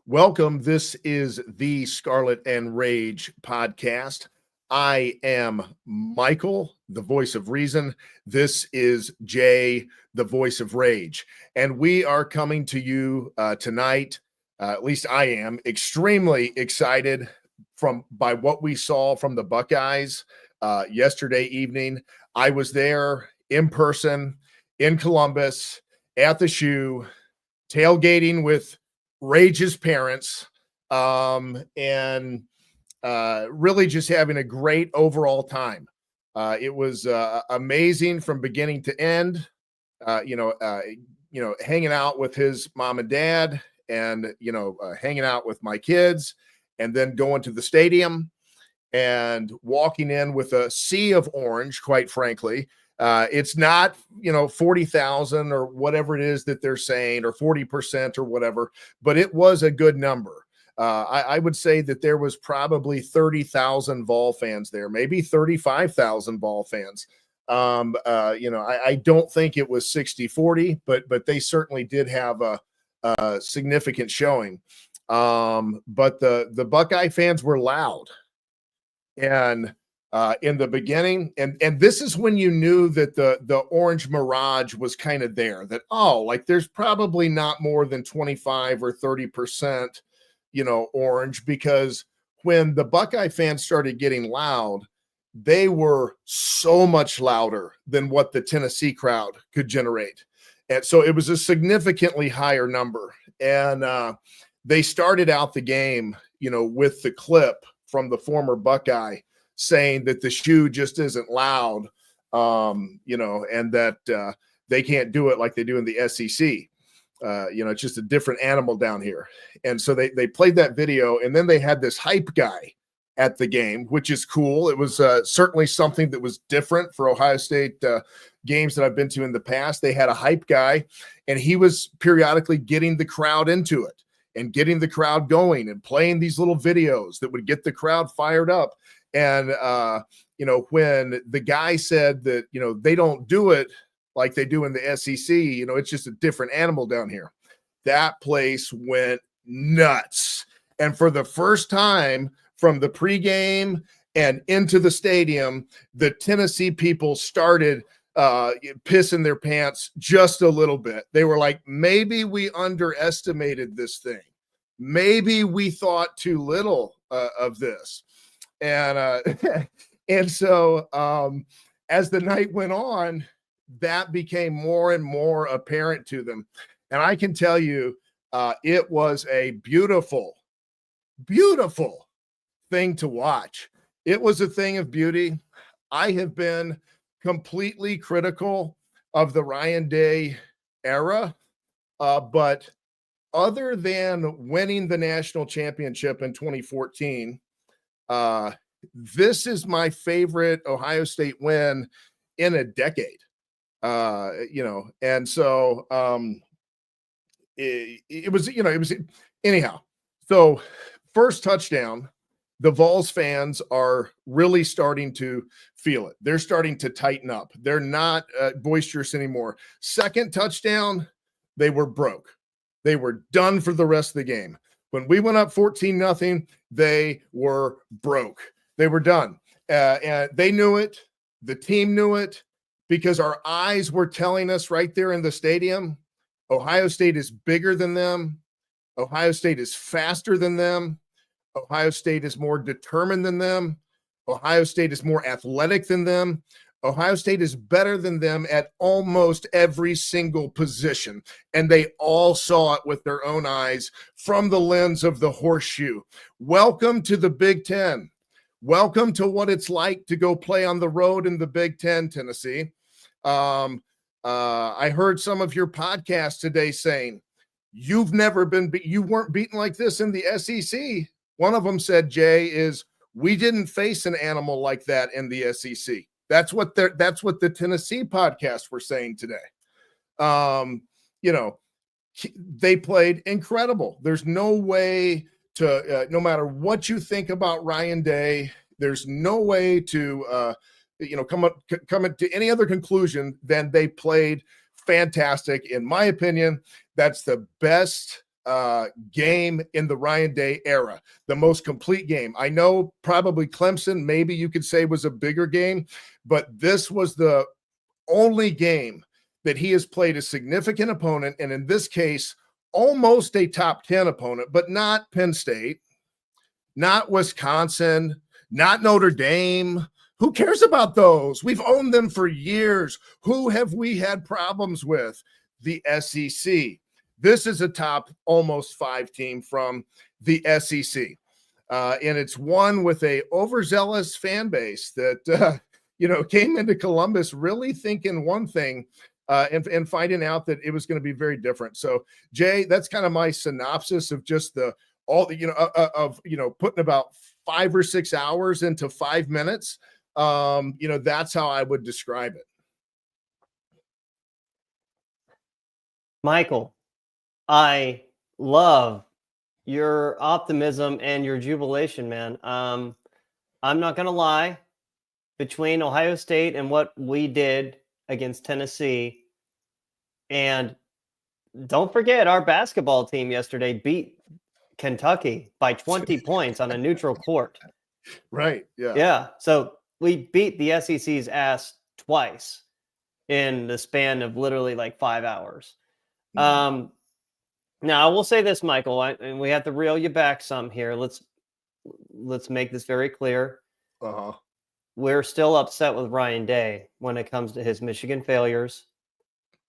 Welcome. This is the Scarlet and Rage podcast. I am Michael, the voice of reason. This is Jay, the voice of rage. And we are coming to you tonight. At least I am extremely excited by what we saw from the Buckeyes yesterday evening. I was there in person in Columbus at the shoe, tailgating with Rage's parents, and really just having a great overall time. It was amazing from beginning to end. Hanging out with his mom and dad, and hanging out with my kids, and then going to the stadium and walking in with a sea of orange. Quite frankly, it's not 40,000 or whatever it is that they're saying, or 40% or whatever, but it was a good number. I would say that there was probably 30,000 Vol fans there, maybe 35,000 Vol fans. I don't think it was 60-40, but they certainly did have a significant showing. But the Buckeye fans were loud, and in the beginning, and this is when you knew that the orange mirage was kind of there, that there's probably not more than 25 or 30% orange, because when the Buckeye fans started getting loud, they were so much louder than what the Tennessee crowd could generate. And so it was a significantly higher number. And they started out the game with the clip from the former Buckeye saying that the shoe just isn't loud, and that they can't do it like they do in the SEC. It's just a different animal down here. And so they played that video, and then they had this hype guy at the game, which is cool. It was certainly something that was different for Ohio State games that I've been to in the past. They had a hype guy, and he was periodically getting the crowd into it and getting the crowd going and playing these little videos that would get the crowd fired up. And, when the guy said that, they don't do it like they do in the SEC, it's just a different animal down here, that place went nuts. And for the first time from the pregame and into the stadium, the Tennessee people started pissing their pants just a little bit. They were like, maybe we underestimated this thing. Maybe we thought too little of this. And and so as the night went on, that became more and more apparent to them. And I can tell you, it was a beautiful, beautiful thing to watch. It was a thing of beauty. I have been completely critical of the Ryan Day era, but other than winning the national championship in 2014, this is my favorite Ohio State win in a decade. And so it was anyhow. So first touchdown, the Vols fans are really starting to feel it. They're starting to tighten up. They're not boisterous anymore. Second touchdown, they were broke. They were done for the rest of the game. When we went up 14-0, they were broke. They were done. And they knew it. The team knew it, because our eyes were telling us right there in the stadium, Ohio State is bigger than them. Ohio State is faster than them. Ohio State is more determined than them. Ohio State is more athletic than them. Ohio State is better than them at almost every single position. And they all saw it with their own eyes from the lens of the horseshoe. Welcome to the Big Ten. Welcome to what it's like to go play on the road in the Big Ten, Tennessee. I heard some of your podcasts today saying you weren't beaten like this in the SEC. One of them said, Jay, is we didn't face an animal like that in the SEC. That's what the Tennessee podcasts were saying today. They played incredible. There's no way to, no matter what you think about Ryan Day, there's no way to, come to any other conclusion than they played fantastic. In my opinion, that's the best game in the Ryan Day era, the most complete game. I know probably Clemson, maybe you could say, was a bigger game, but this was the only game that he has played a significant opponent, and in this case, almost a top 10 opponent, but not Penn State, not Wisconsin, not Notre Dame. Who cares about those? We've owned them for years. Who have we had problems with? The SEC. This is a top almost 5 team from the SEC. And it's one with a overzealous fan base that, came into Columbus really thinking one thing and finding out that it was going to be very different. So, Jay, that's kind of my synopsis of just putting about 5 or 6 hours into 5 minutes. That's how I would describe it. Michael, I love your optimism and your jubilation, man. I'm not going to lie. Between Ohio State and what we did against Tennessee, and don't forget our basketball team yesterday beat Kentucky by 20 points on a neutral court. Right. Yeah. Yeah. So we beat the SEC's ass twice in the span of literally like 5 hours. Now I will say this, Michael, and we have to reel you back some here. Let's make this very clear. We're still upset with Ryan Day when it comes to his Michigan failures.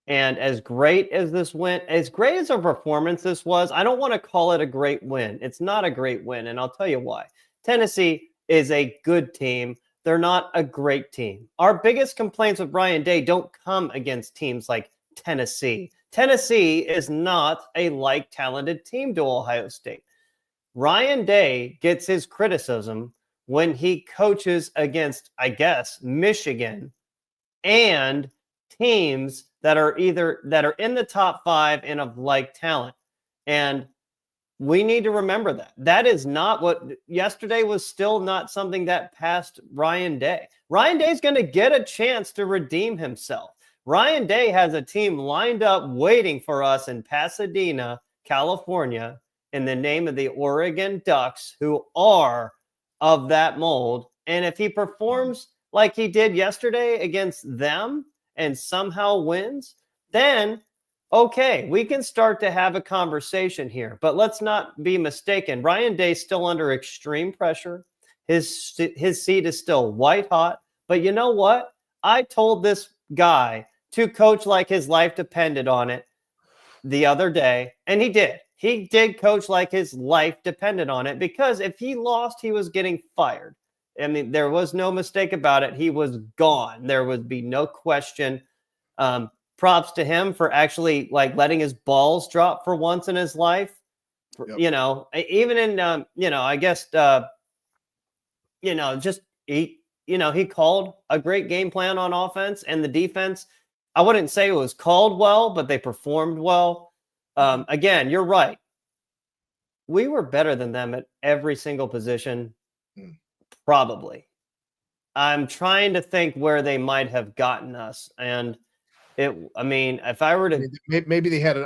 And as great as this went, as great as a performance this was, I don't want to call it a great win. It's not a great win, and I'll tell you why. Tennessee is a good team. They're not a great team. Our biggest complaints with Ryan Day don't come against teams like Tennessee. Tennessee is not a like-talented team to Ohio State. Ryan Day gets his criticism when he coaches against, I guess, Michigan and teams that are in the top 5 and of like talent. And we need to remember that. That is not what yesterday was, still not something that passed Ryan Day. Ryan Day's going to get a chance to redeem himself. Ryan Day has a team lined up waiting for us in Pasadena, California, in the name of the Oregon Ducks, who are of that mold. And if he performs like he did yesterday against them and somehow wins, then okay, we can start to have a conversation here. But let's not be mistaken. Ryan Day's still under extreme pressure. His seat is still white hot. But you know what? I told this guy to coach like his life depended on it the other day, and he did. He did coach like his life depended on it, because if he lost, he was getting fired. I mean, there was no mistake about it. He was gone. There would be no question. Props to him for actually like letting his balls drop for once in his life. Yep. Even in, I guess, he called a great game plan on offense, and the defense, I wouldn't say it was called well, but they performed well. Again, you're right. We were better than them at every single position, probably. I'm trying to think where they might have gotten us, and if I were to, maybe they had an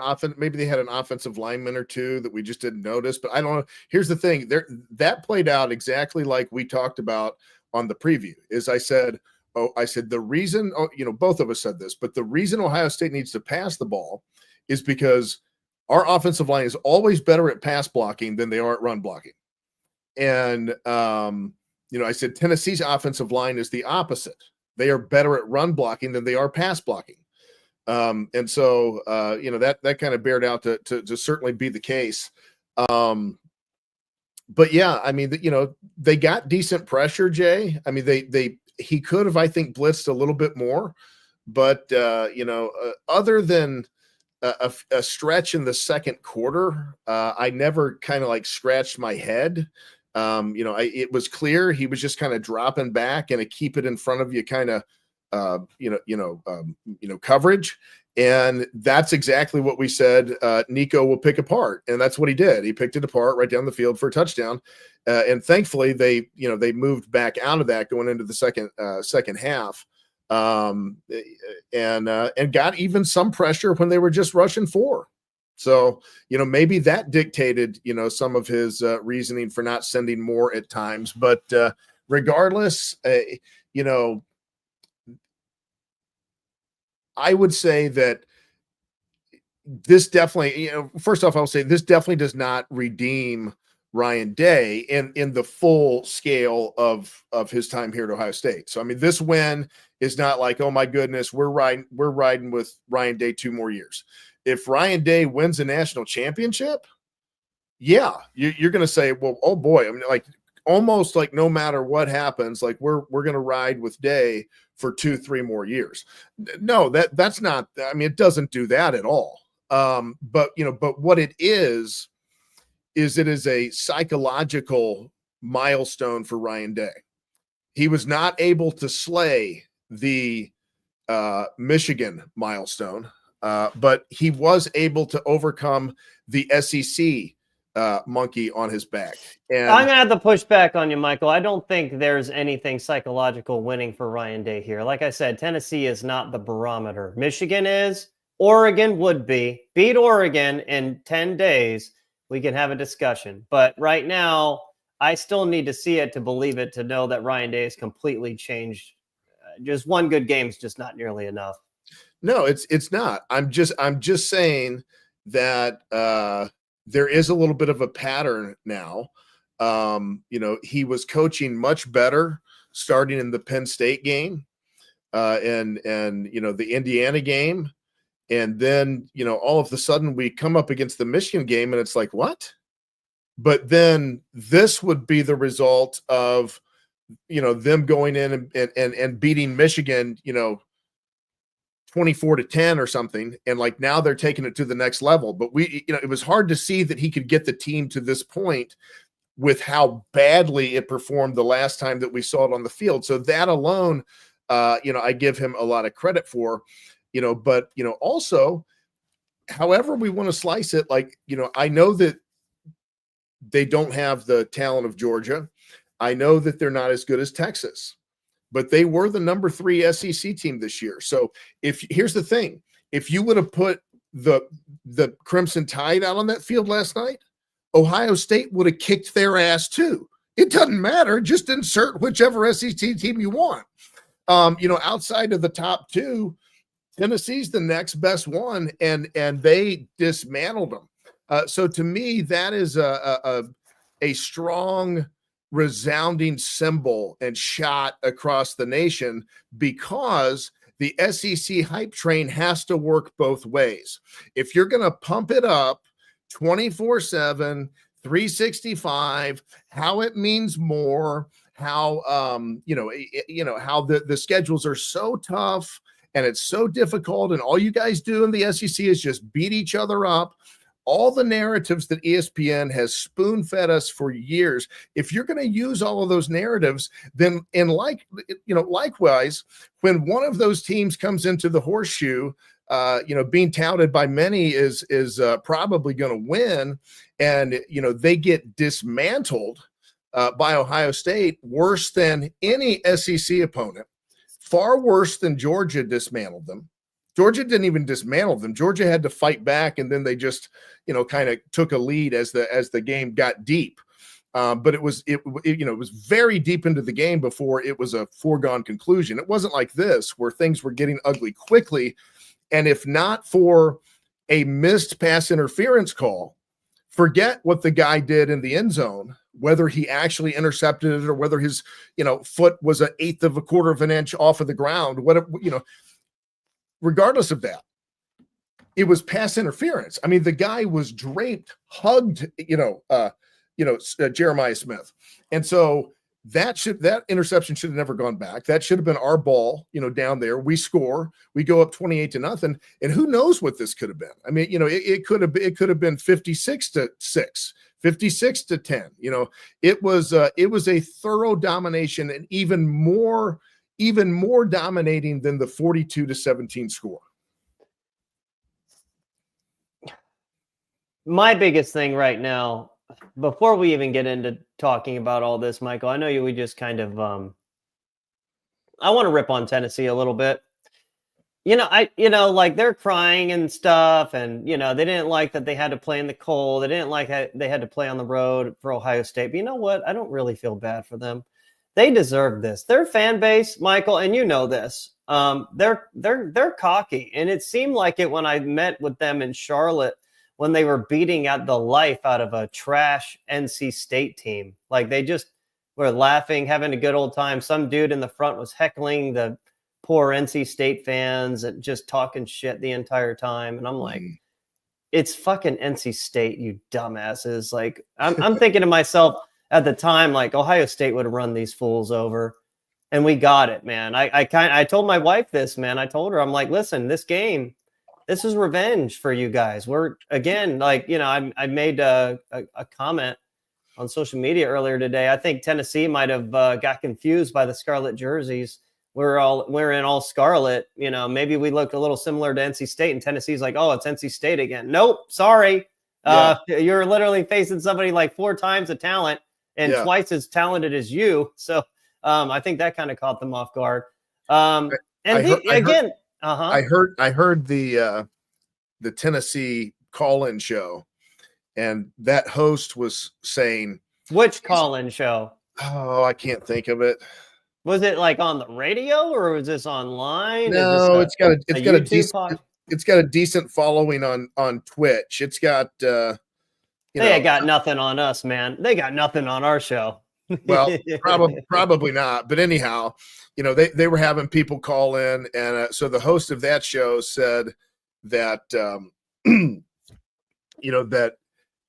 offensive lineman or two that we just didn't notice. But I don't know. Here's the thing: that played out exactly like we talked about on the preview. I said the reason. Both of us said this, but the reason Ohio State needs to pass the ball is because our offensive line is always better at pass blocking than they are at run blocking. And, I said Tennessee's offensive line is the opposite. They are better at run blocking than they are pass blocking. And so, that kind of bared out to certainly be the case. But yeah, I mean, they got decent pressure, Jay. I mean, he could have, I think, blitzed a little bit more, but, other than a stretch in the second quarter, I never kind of like scratched my head. It was clear he was just kind of dropping back and a keep it in front of you kind of, coverage. And that's exactly what we said Nico will pick apart. And that's what he did. He picked it apart right down the field for a touchdown. And thankfully they moved back out of that going into the second half. And got even some pressure when they were just rushing 4. So, maybe that dictated, some of his reasoning for not sending more at times. But regardless, I would say that this definitely, first off, I'll say this definitely does not redeem Ryan Day in the full scale of his time here at Ohio State. So, I mean, this win is not like, oh my goodness, we're riding with Ryan Day 2 more years. If Ryan Day wins a national championship, yeah, you're going to say, well, oh boy, I mean, like almost like no matter what happens, like we're going to ride with Day for 2-3 more years. No, that's not, I mean, it doesn't do that at all. But what it is it is a psychological milestone for Ryan Day. He was not able to slay the Michigan milestone, but he was able to overcome the SEC monkey on his back. And I'm gonna have to push back on you, Michael. I don't think there's anything psychological winning for Ryan Day here. Like I said, Tennessee is not the barometer. Michigan is. Oregon would be. Beat Oregon in 10 days, we can have a discussion. But right now, I still need to see it to believe it, to know that Ryan Day has completely changed. Just one good game is just not nearly enough. No, it's not. I'm just saying that there is a little bit of a pattern now. He was coaching much better starting in the Penn State game and the Indiana game. And then, all of a sudden we come up against the Michigan game and it's like, what? But then this would be the result of, them going in and beating Michigan, 24-10 or something. And like now they're taking it to the next level. But it was hard to see that he could get the team to this point with how badly it performed the last time that we saw it on the field. So that alone, I give him a lot of credit for. But also, however we want to slice it, like, I know that they don't have the talent of Georgia. I know that they're not as good as Texas, but they were the number 3 SEC team this year. So here's the thing, if you would have put the Crimson Tide out on that field last night, Ohio State would have kicked their ass too. It doesn't matter. Just insert whichever SEC team you want. Outside of the top 2, Tennessee's the next best one, and they dismantled them. So to me, that is a strong, resounding symbol and shot across the nation, because the SEC hype train has to work both ways. If you're going to pump it up 24/7, 365, how it means more, how how the schedules are so tough. And it's so difficult, and all you guys do in the SEC is just beat each other up. All the narratives that ESPN has spoon-fed us for years. If you're going to use all of those narratives, then likewise, when one of those teams comes into the horseshoe, being touted by many is probably going to win, and they get dismantled by Ohio State worse than any SEC opponent. Far worse than Georgia dismantled them. Georgia didn't even dismantle them. Georgia had to fight back, and then they just, kind of took a lead as the game got deep. But it was very deep into the game before it was a foregone conclusion. It wasn't like this, where things were getting ugly quickly. And if not for a missed pass interference call, forget what the guy did in the end zone, whether he actually intercepted it or whether his, foot was 1/8 of a quarter of an inch off of the ground, whatever, regardless of that, it was pass interference. I mean, the guy was draped, hugged, Jeremiah Smith. And so that interception should have never gone back. That should have been our ball, down there. We score, we go up 28-0, and who knows what this could have been. I mean, it could have been 56-6, 56-10. It was a thorough domination, and even more dominating than the 42-17 score. My biggest thing right now, before we even get into talking about all this, Michael, I know we just kind of, I want to rip on Tennessee a little bit. like they're crying and stuff, and they didn't like that they had to play in the cold. They didn't like that they had to play on the road for Ohio State. But you know what? I don't really feel bad for them. They deserve this. Their fan base, Michael, and you know this. They're cocky, and it seemed like it when I met with them in Charlotte when they were beating out the life out of a trash NC State team. Like they just were laughing, having a good old time. Some dude in the front was heckling the poor NC State fans and just talking shit the entire time. And I'm like, it's fucking NC State, you dumbasses. Like, I'm thinking to myself at the time, like, Ohio State would have run these fools over. And we got it, man. I told my wife this, man. I told her, I'm like, listen, this game, this is revenge for you guys. We're, again, like, I made a comment on social media earlier today. I think Tennessee might have got confused by the scarlet jerseys. We're in all scarlet. Maybe we look a little similar to NC State, and Tennessee's like, oh, it's NC State again. Nope, sorry. You're literally facing somebody like 4 times the talent and twice as talented as you. So I think that kind of caught them off guard. I heard the Tennessee call-in show, and that host was saying, which call-in show? Oh, I can't think of it. Was it like on the radio, or was this online? No, it's got a decent following on Twitch. It's got they ain't got nothing on us, man. They got nothing on our show. Well, probably not. But anyhow, they were having people call in, and so the host of that show said that that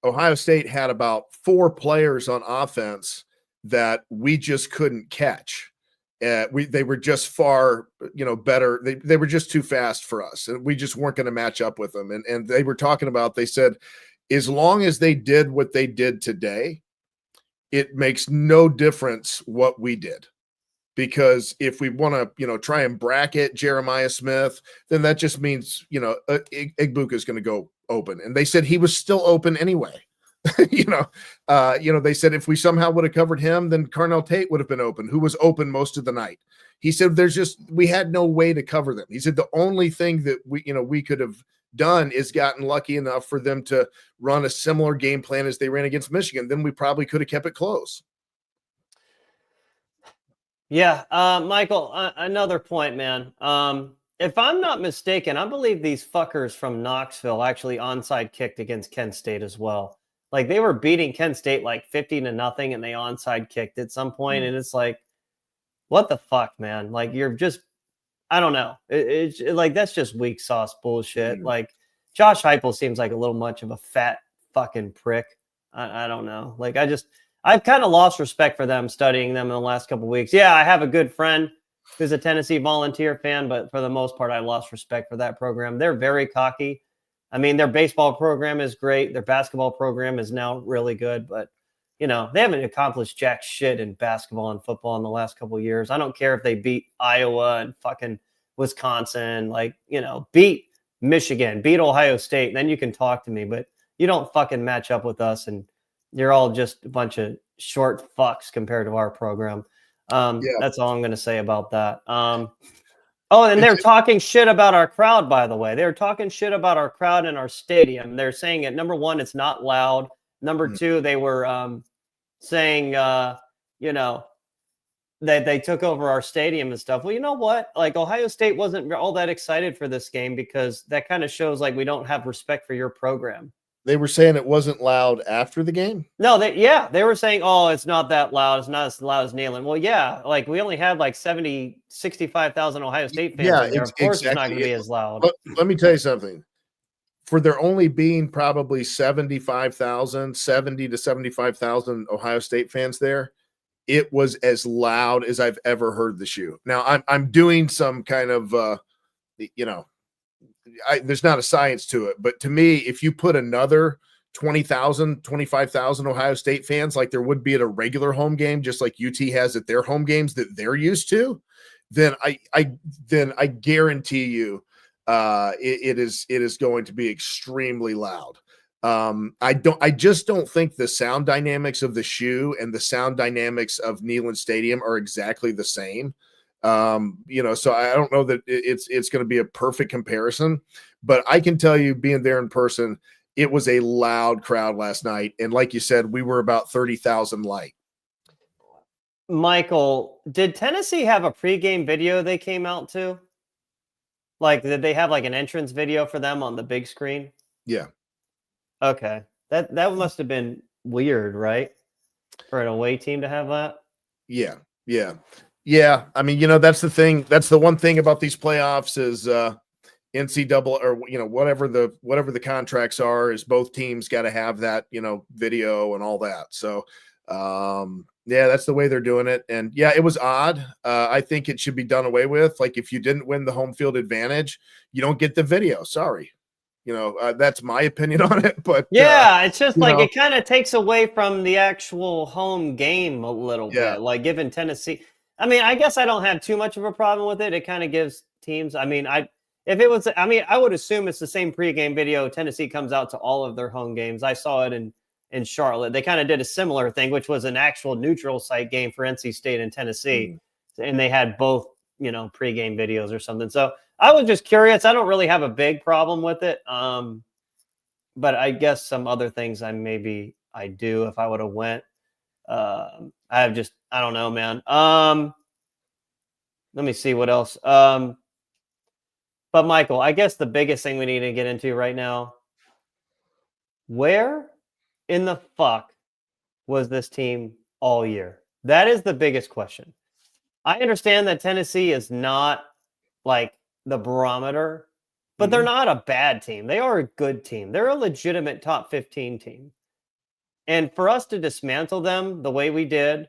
Ohio State had about 4 players on offense that we just couldn't catch. They were just far, better. They were just too fast for us, and we just weren't going to match up with them. And they were talking about, they said, as long as they did what they did today, it makes no difference what we did. Because if we want to, try and bracket Jeremiah Smith, then that just means, Igbuka is going to go open. And they said he was still open anyway. They said if we somehow would have covered him, then Carnell Tate would have been open, who was open most of the night. He said we had no way to cover them. He said the only thing that we could have done is gotten lucky enough for them to run a similar game plan as they ran against Michigan. Then we probably could have kept it close. Yeah. Michael, another point, man. If I'm not mistaken, I believe these fuckers from Knoxville actually onside kicked against Kent State as well. Like they were beating Kent State like 50-0, and they onside kicked at some point. And it's like, what the fuck, man? Like you're just, I don't know. It's like, that's just weak sauce bullshit. Like Josh Heupel seems like a little much of a fat fucking prick. I don't know. Like I've kind of lost respect for them, studying them in the last couple of weeks. Yeah, I have a good friend who's a Tennessee Volunteer fan, but for the most part, I lost respect for that program. They're very cocky. I mean, their baseball program is great. Their basketball program is now really good, but they haven't accomplished jack shit in basketball and football in the last couple of years. I don't care if they beat Iowa and fucking Wisconsin, beat Michigan, beat Ohio State, then you can talk to me, but you don't fucking match up with us, and you're all just a bunch of short fucks compared to our program. That's all I'm going to say about that. And they're talking shit about our crowd, by the way. They're talking shit about our crowd in our stadium. They're saying it, number one, it's not loud. Number two, they were saying, that they took over our stadium and stuff. Well, you know what? Like Ohio State wasn't all that excited for this game because that kind of shows like we don't have respect for your program. They were saying it wasn't loud after the game? No, they were saying, oh, it's not that loud. It's not as loud as Neyland. Well, yeah, like we only had like 65,000 Ohio State fans. Yeah, of course it's not going to be as loud. But let me tell you something. For there only being probably 70 to 75,000 Ohio State fans there, it was as loud as I've ever heard the shoe. Now, I'm doing some kind of, there's not a science to it, but to me, if you put another 20,000, 25,000 Ohio State fans like there would be at a regular home game, just like UT has at their home games that they're used to, then I guarantee you it is going to be extremely loud. I just don't think the sound dynamics of the shoe and the sound dynamics of Neyland Stadium are exactly the same. So I don't know that it's going to be a perfect comparison, but I can tell you, being there in person, it was a loud crowd last night. And like you said, we were about 30,000 light. Michael, did Tennessee have a pregame video they came out to? Like, did they have like an entrance video for them on the big screen? Yeah. Okay. That must have been weird, right? For an away team to have that? Yeah. Yeah. I mean, that's the thing. That's the one thing about these playoffs is NCAA, or whatever the contracts are, is both teams got to have that video and all that. So yeah, that's the way they're doing it. And yeah, it was odd. I think it should be done away with. Like, if you didn't win the home field advantage, you don't get the video. Sorry. That's my opinion on it. But yeah, it's just like it kind of takes away from the actual home game a little bit. Like, giving Tennessee, I mean, I guess I don't have too much of a problem with it. It kind of gives teams, I mean, I would assume it's the same pregame video Tennessee comes out to all of their home games. I saw it in Charlotte. They kind of did a similar thing, which was an actual neutral site game for NC State and Tennessee. And they had both, pregame videos or something. So I was just curious. I don't really have a big problem with it. But I guess some other things I do if I would have went. I don't know, man. Let me see what else. But Michael, I guess the biggest thing we need to get into right now, where in the fuck was this team all year? That is the biggest question. I understand that Tennessee is not like the barometer, but they're not a bad team. They are a good team. They're a legitimate top 15 team. And for us to dismantle them the way we did,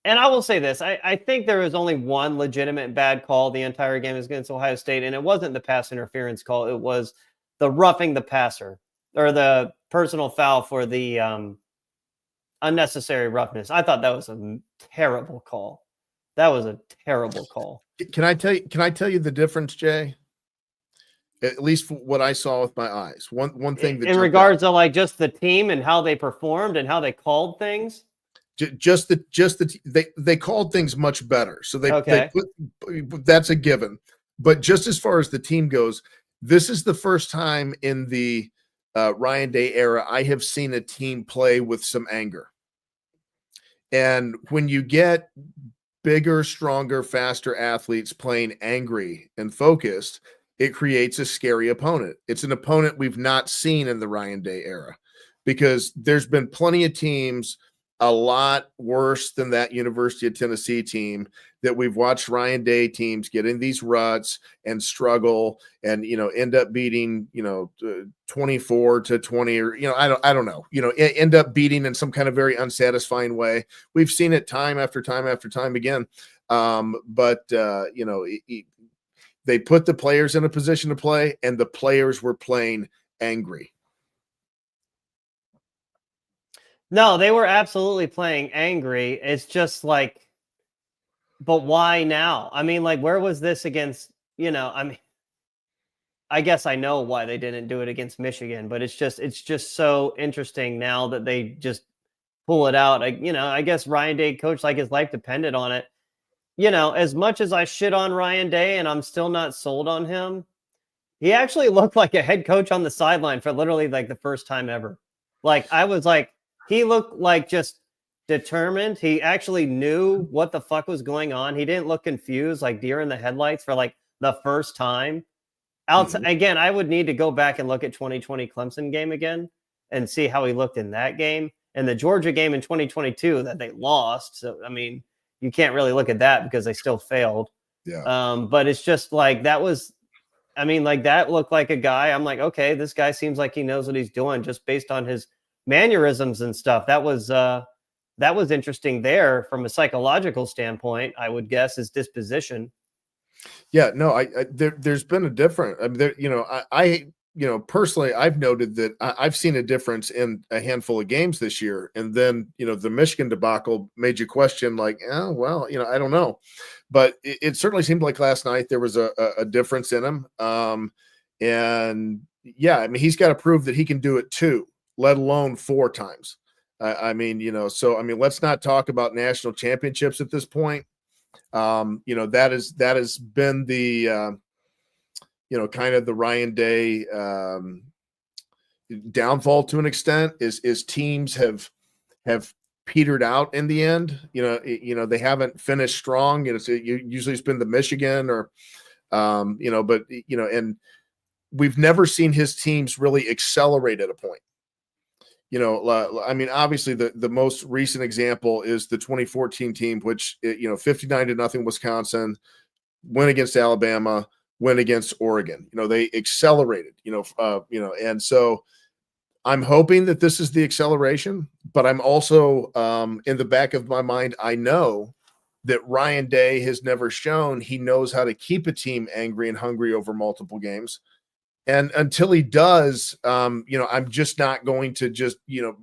and I will say this, I think there was only one legitimate bad call the entire game against Ohio State, and it wasn't the pass interference call. It was the roughing the passer, or the personal foul for the unnecessary roughness. I thought that was a terrible call. That was a terrible call. Can I tell you the difference, Jay? At least what I saw with my eyes. One thing that in regards to like just the team and how they performed and how they called things. They called things much better. So they put, that's a given. But just as far as the team goes, this is the first time in the Ryan Day era I have seen a team play with some anger. And when you get bigger, stronger, faster athletes playing angry and focused, it creates a scary opponent. It's an opponent we've not seen in the Ryan Day era, because there's been plenty of teams a lot worse than that University of Tennessee team that we've watched Ryan Day teams get in these ruts and struggle and, end up beating, 24-20, or, I don't know, end up beating in some kind of very unsatisfying way. We've seen it time after time after time again. They put the players in a position to play, and the players were playing angry. No, they were absolutely playing angry. It's just like, but why now? I mean, like, where was this against, I guess I know why they didn't do it against Michigan, but it's just so interesting now that they just pull it out. I guess Ryan Day coached like his life depended on it. As much as I shit on Ryan Day and I'm still not sold on him, he actually looked like a head coach on the sideline for literally like the first time ever. Like, I was like, he looked like just determined. He actually knew what the fuck was going on. He didn't look confused, like deer in the headlights for like the first time. Again, I would need to go back and look at 2020 Clemson game again and see how he looked in that game. And the Georgia game in 2022 that they lost. So, I mean, you can't really look at that because they still failed. Yeah. But it's just like, that looked like a guy. I'm like, okay, this guy seems like he knows what he's doing just based on his mannerisms and stuff. That was interesting there from a psychological standpoint, I would guess, his disposition. Yeah, no, there's been a difference. I mean, personally, I've noted that I've seen a difference in a handful of games this year. And then, the Michigan debacle made you question, like, oh, well, I don't know. But it certainly seemed like last night there was a difference in him. And yeah, I mean, he's got to prove that he can do it too, let alone 4 times. Let's not talk about national championships at this point. That has been the kind of the Ryan Day downfall to an extent is teams have petered out in the end. They haven't finished strong. Usually it's been the Michigan or and we've never seen his teams really accelerate at a point. Obviously the most recent example is the 2014 team, which 59-0 Wisconsin, win against Alabama, win against Oregon. They accelerated. And so I'm hoping that this is the acceleration, but I'm also in the back of my mind, I know that Ryan Day has never shown he knows how to keep a team angry and hungry over multiple games. And until he does, I'm just not going to just,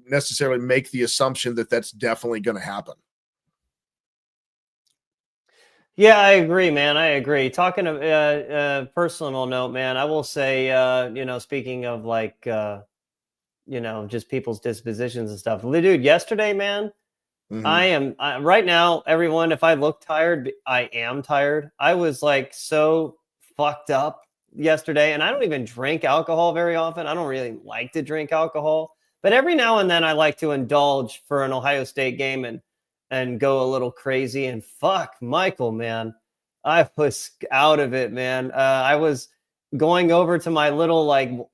necessarily make the assumption that that's definitely going to happen. Yeah, I agree, man. I agree. Talking of personal note, man, I will say, speaking of like, just people's dispositions and stuff. Dude, yesterday, man, Mm-hmm. right now, everyone, if I look tired, I am tired. I was like so fucked up yesterday, and I don't even drink alcohol very often. I don't really like to drink alcohol, but every now and then I like to indulge for an Ohio State game and go a little crazy. And fuck, Michael, man, I was out of it, man. I was going over to my little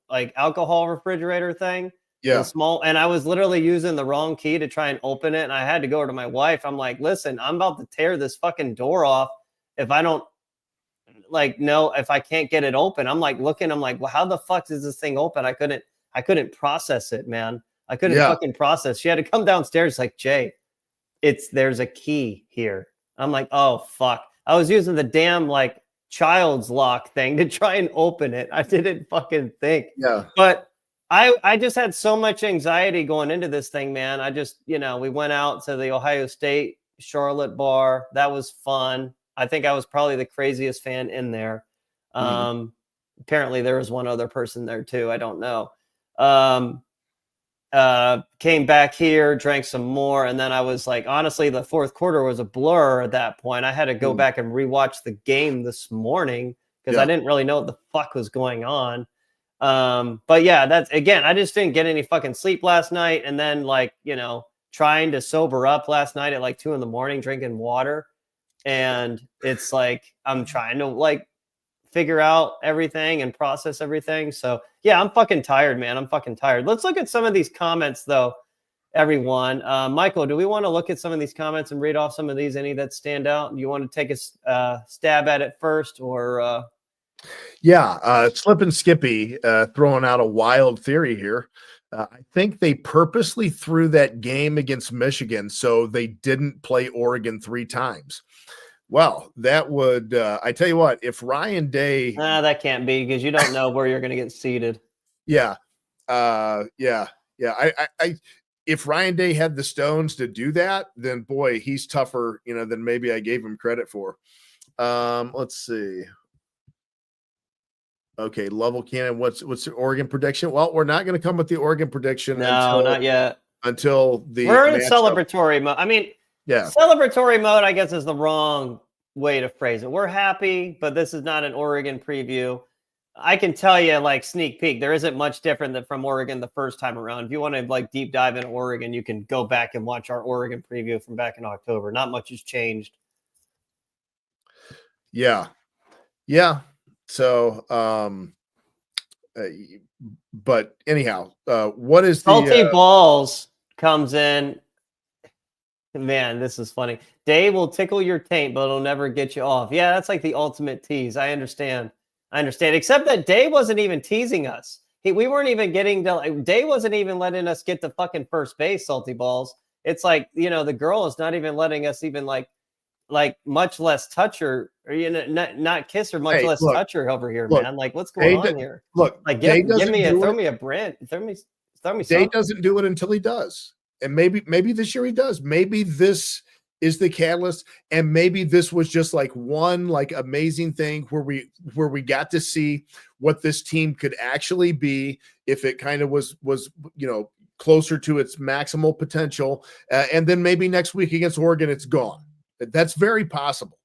alcohol refrigerator thing. Yeah. And I was literally using the wrong key to try and open it. And I had to go to my wife. I'm like, listen, I'm about to tear this fucking door off if I don't if I can't get it open. I'm like looking, I'm like, well, how the fuck is this thing open? I couldn't process it, man. I couldn't fucking process. She had to come downstairs like, Jay, there's a key here. I'm like, oh fuck. I was using the damn child's lock thing to try and open it. I didn't fucking think. Yeah. But I just had so much anxiety going into this thing, man. I just, we went out to the Ohio State Charlotte bar. That was fun. I think I was probably the craziest fan in there. Apparently there was one other person there too. I don't know. Came back here, drank some more. And then I was like, honestly, the fourth quarter was a blur at that point. I had to go back and rewatch the game this morning because I didn't really know what the fuck was going on. But yeah, that's again, I just didn't get any fucking sleep last night. And then trying to sober up last night at 2 a.m, drinking water. And it's like, I'm trying to figure out everything and process everything. So yeah, I'm fucking tired, man. I'm fucking tired. Let's look at some of these comments though, everyone. Michael, do we want to look at some of these comments and read off some of these, any that stand out? Do you want to take a stab at it first or, Slip and Skippy throwing out a wild theory here. I think they purposely threw that game against Michigan so they didn't play Oregon 3 times. Well, that would I tell you what, if Ryan Day that can't be because you don't know where you're going to get seated. Yeah. I if Ryan Day had the stones to do that, then boy, he's tougher, than maybe I gave him credit for. Let's see. Okay, Level Cannon. What's the Oregon prediction? Well, we're not going to come with the Oregon prediction. No, not yet. Until we're in celebratory mode. I mean, celebratory mode, I guess, is the wrong way to phrase it. We're happy, but this is not an Oregon preview. I can tell you, sneak peek, there isn't much different than from Oregon the first time around. If you want to deep dive into Oregon, you can go back and watch our Oregon preview from back in October. Not much has changed. Yeah. So, but anyhow, what is Salty Balls comes in. Man, this is funny. Day will tickle your taint, but it'll never get you off. Yeah, that's the ultimate tease. I understand. Except that Day wasn't even teasing us. We weren't even getting to. Day wasn't even letting us get to fucking first base. Salty Balls. It's the girl is not even letting us even much less touch her, or not kiss her, much less touch her over here, man. What's going on here? Look, give me throw me a brand, throw me Day doesn't do it until he does, and maybe this year he does. Maybe this is the catalyst. And maybe this was just like one like amazing thing where we got to see what this team could actually be if it kind of was closer to its maximal potential. And then maybe next week against Oregon, it's gone. That's very possible.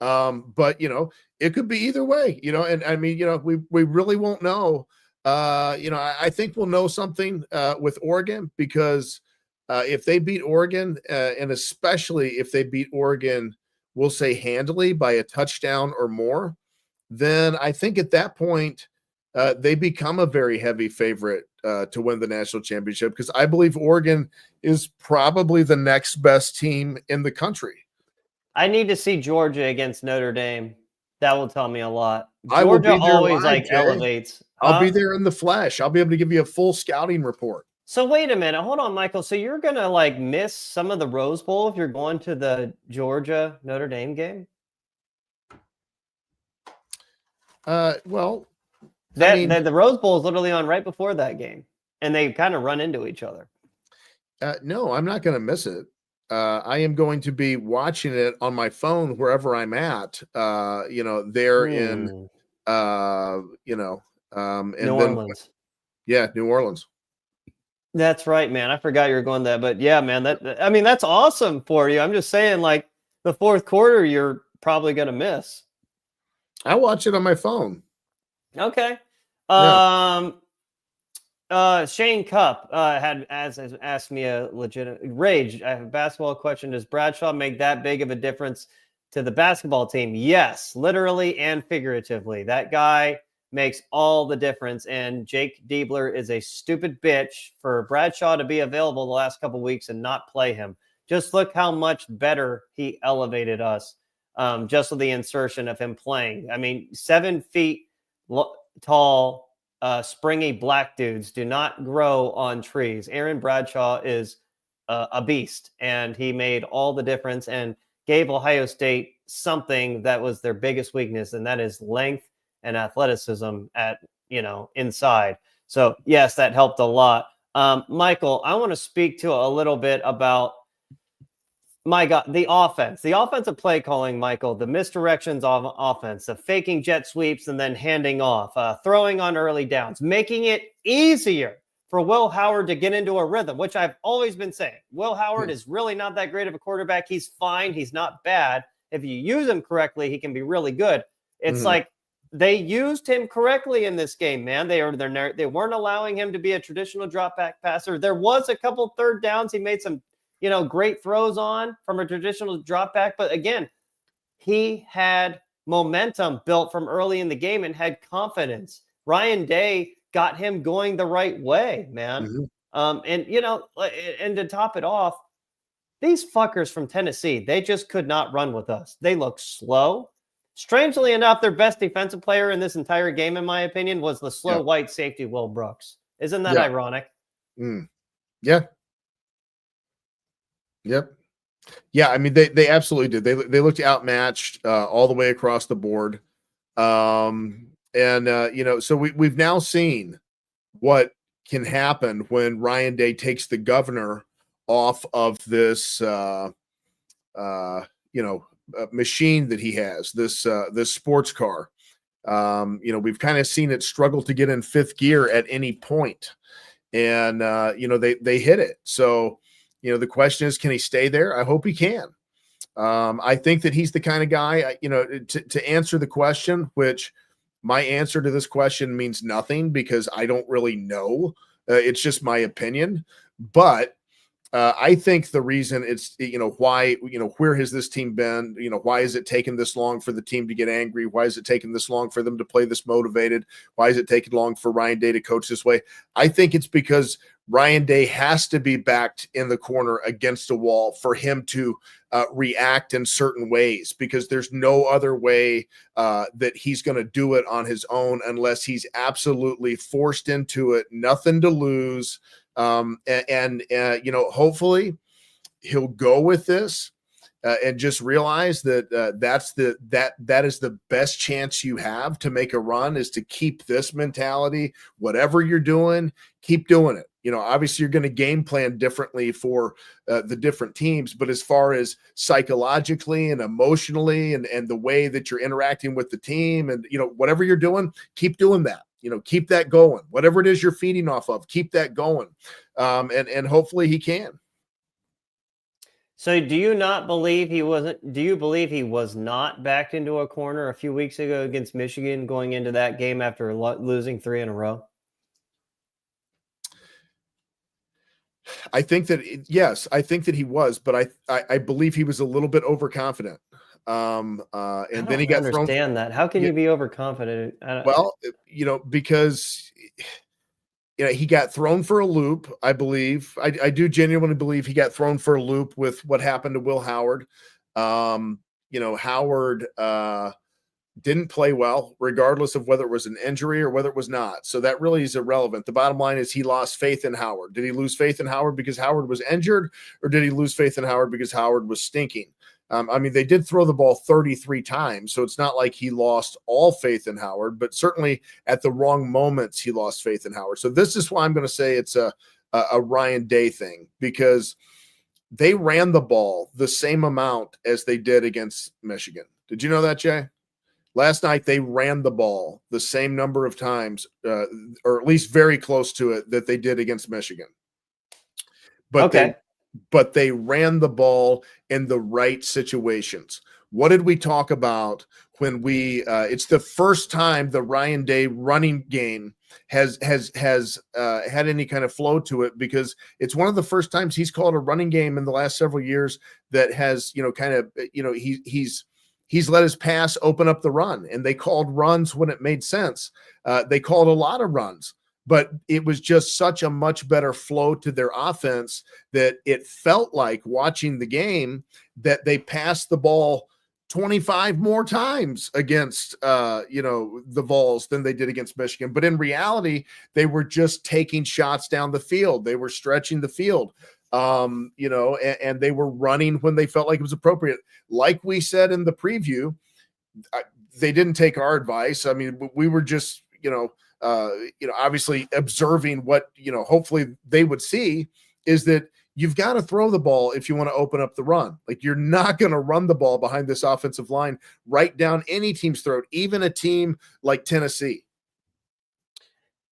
But it could be either way, and I mean, we really won't know. I think we'll know something with Oregon because if they beat Oregon, and especially if they beat Oregon, we'll say handily by a touchdown or more, then I think at that point they become a very heavy favorite to win the national championship, because I believe Oregon is probably the next best team in the country. I need to see Georgia against Notre Dame. That will tell me a lot. I will Georgia be there always live, Jay. elevates. I'll be there in the flesh. I'll be able to give you a full scouting report. So wait a minute. Hold on, Michael. So you're going to miss some of the Rose Bowl if you're going to the Georgia Notre Dame game? Well, the Rose Bowl is literally on right before that game, and they kind of run into each other. No, I'm not going to miss it. I am going to be watching it on my phone wherever I'm at. There in, New Orleans. Yeah, New Orleans. That's right, man. I forgot you were going there, but yeah, man. That's awesome for you. I'm just saying, the fourth quarter, you're probably going to miss. I watch it on my phone. Okay. Yeah. Shane Cupp had asked me a legitimate rage. I have a basketball question. Does Bradshaw make that big of a difference to the basketball team? Yes, literally and figuratively. That guy makes all the difference. And Jake Diebler is a stupid bitch for Bradshaw to be available the last couple weeks and not play him. Just look how much better he elevated us just with the insertion of him playing. I mean, 7 feet tall, springy black dudes do not grow on trees. Aaron Bradshaw is a beast, and he made all the difference and gave Ohio State something that was their biggest weakness, and that is length and athleticism at, inside. So yes, that helped a lot. Michael, I want to speak to a little bit about, my God, the offense, the offensive play calling, Michael, the misdirections of offense, the faking jet sweeps and then handing off, throwing on early downs, making it easier for Will Howard to get into a rhythm, which I've always been saying. Will Howard is really not that great of a quarterback. He's fine. He's not bad. If you use him correctly, he can be really good. It's like they used him correctly in this game, man. They weren't allowing him to be a traditional drop back passer. There was a couple third downs. He made some great throws on from a traditional drop back. But again, he had momentum built from early in the game and had confidence. Ryan Day got him going the right way, man. And to top it off, these fuckers from Tennessee, they just could not run with us. They look slow. Strangely enough, their best defensive player in this entire game, in my opinion, was the slow white safety, Will Brooks. Isn't that ironic? Yeah. Yep. Yeah, I mean they absolutely did. They looked outmatched all the way across the board. So we've now seen what can happen when Ryan Day takes the governor off of this machine that he has, this sports car. We've kind of seen it struggle to get in fifth gear at any point. And they hit it. So the question is, can he stay there? I hope he can. I think that he's the kind of guy, to answer the question, which my answer to this question means nothing because I don't really know. It's just my opinion. But I think the reason it's, why, where has this team been? Why has it taken this long for the team to get angry? Why has it taken this long for them to play this motivated? Why has it taken long for Ryan Day to coach this way? I think it's because Ryan Day has to be backed in the corner against a wall for him to react in certain ways, because there's no other way that he's going to do it on his own unless he's absolutely forced into it, nothing to lose. Hopefully he'll go with this and just realize that that is the best chance you have to make a run, is to keep this mentality. Whatever you're doing, keep doing it. Obviously you're going to game plan differently for the different teams, but as far as psychologically and emotionally and the way that you're interacting with the team and, whatever you're doing, keep doing that. Keep that going. Whatever it is you're feeding off of, keep that going. And hopefully he can. So do you believe he was not backed into a corner a few weeks ago against Michigan going into that game after losing 3 in a row? I think that yes, I think that he was, but I believe he was a little bit overconfident. And then he got thrown. Understand that? How can you be overconfident? Well, because he got thrown for a loop. I believe I do genuinely believe he got thrown for a loop with what happened to Will Howard. Howard didn't play well, regardless of whether it was an injury or whether it was not. So that really is irrelevant. The bottom line is he lost faith in Howard. Did he lose faith in Howard because Howard was injured, or did he lose faith in Howard because Howard was stinking? They did throw the ball 33 times, so it's not like he lost all faith in Howard, but certainly at the wrong moments he lost faith in Howard. So this is why I'm going to say it's a Ryan Day thing, because they ran the ball the same amount as they did against Michigan. Did you know that, Jay? Last night, they ran the ball the same number of times, or at least very close to it, that they did against Michigan. But they ran the ball in the right situations. What did we talk about when it's the first time the Ryan Day running game has had any kind of flow to it, because it's one of the first times he's called a running game in the last several years that has, he's let his pass open up the run, and they called runs when it made sense. They called a lot of runs, but it was just such a much better flow to their offense that it felt like, watching the game, that they passed the ball 25 more times against, the Vols than they did against Michigan. But in reality, they were just taking shots down the field. They were stretching the field. And they were running when they felt like it was appropriate. Like we said in the preview, they didn't take our advice. We were just, obviously observing what, hopefully they would see, is that you've got to throw the ball if you want to open up the run. Like, you're not going to run the ball behind this offensive line right down any team's throat, even a team like Tennessee.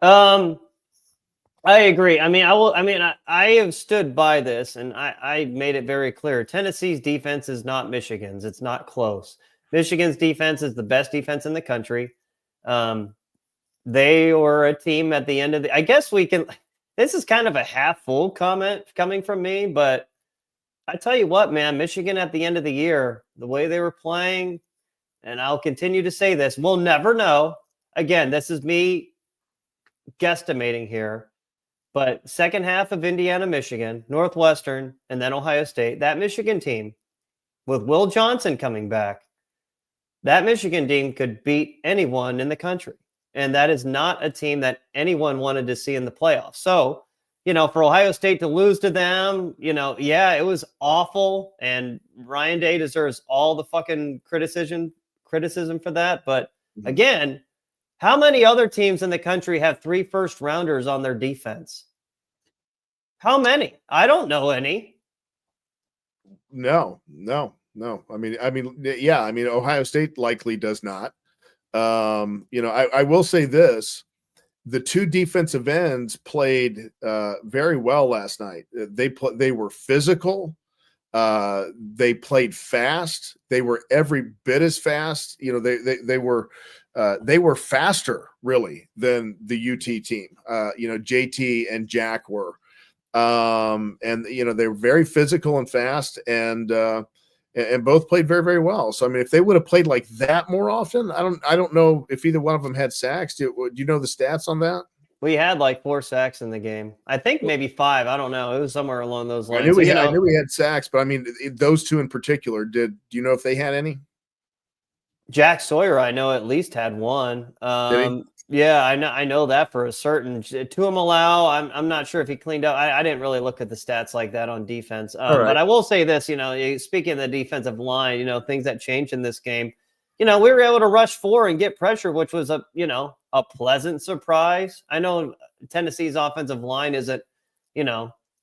I agree. I have stood by this, and I made it very clear. Tennessee's defense is not Michigan's. It's not close. Michigan's defense is the best defense in the country. They were a team at the end of I guess we can, this is kind of a half full comment coming from me, but I tell you what, man, Michigan at the end of the year, the way they were playing, and I'll continue to say this, we'll never know. Again, this is me guesstimating here. But second half of Indiana, Michigan, Northwestern, and then Ohio State, that Michigan team, with Will Johnson coming back, that Michigan team could beat anyone in the country. And that is not a team that anyone wanted to see in the playoffs. So, for Ohio State to lose to them, it was awful. And Ryan Day deserves all the fucking criticism for that. But again, how many other teams in the country have 3 first-rounders on their defense? How many? I don't know any. No. Ohio State likely does not. I will say this. The 2 defensive ends played very well last night. They were physical. They played fast. They were every bit as fast. They were faster really than the UT team. JT and Jack were, and they were very physical and fast, and both played very, very well. So if they would have played like that more often, I don't know if either one of them had sacks. Do you know the stats on that? We had like 4 sacks in the game. I think maybe 5. I don't know. It was somewhere along those lines. I knew we had sacks, but those 2 in particular. Do you know if they had any? Jack Sawyer, I know at least had 1. Yeah, I know that for a certain. Tuamaloau, I'm not sure if he cleaned up. I didn't really look at the stats like that on defense. Right. But I will say this, speaking of the defensive line, things that changed in this game. We were able to rush 4 and get pressure, which was a pleasant surprise. I know Tennessee's offensive line isn't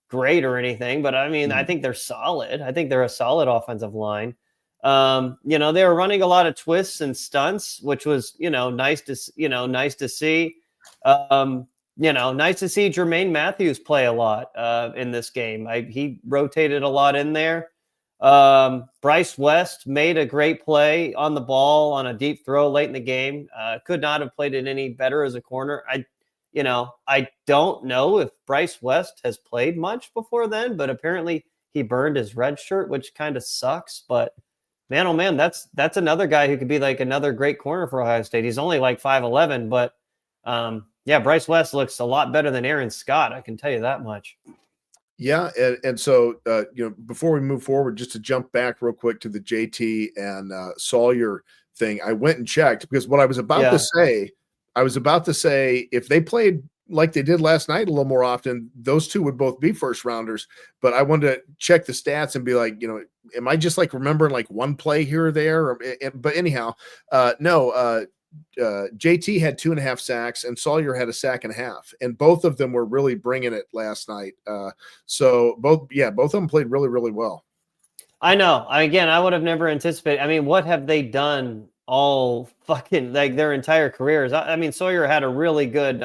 great or anything, but I mean, I think they're solid. I think they're a solid offensive line. They were running a lot of twists and stunts, which was, nice to see. Nice to see Jermaine Matthews play a lot in this game. He rotated a lot in there. Bryce West made a great play on the ball on a deep throw late in the game. Could not have played it any better as a corner. I don't know if Bryce West has played much before then, but apparently he burned his red shirt, which kind of sucks. But man, oh man, that's another guy who could be like another great corner for Ohio State. He's only like 5'11", but Bryce West looks a lot better than Aaron Scott. I can tell you that much. Yeah, and so before we move forward, just to jump back real quick to the JT and Sawyer thing, I went and checked because what I was about to say, if they played like they did last night a little more often, those two would both be first rounders. But I wanted to check the stats and be like, am I just like remembering like one play here or there? But anyhow, no. JT had 2.5 sacks and Sawyer had 1.5 sacks, and both of them were really bringing it last night. So both of them played really, really well. I know. Again, I would have never anticipated. I mean, what have they done all fucking like their entire careers? I mean, Sawyer had a really good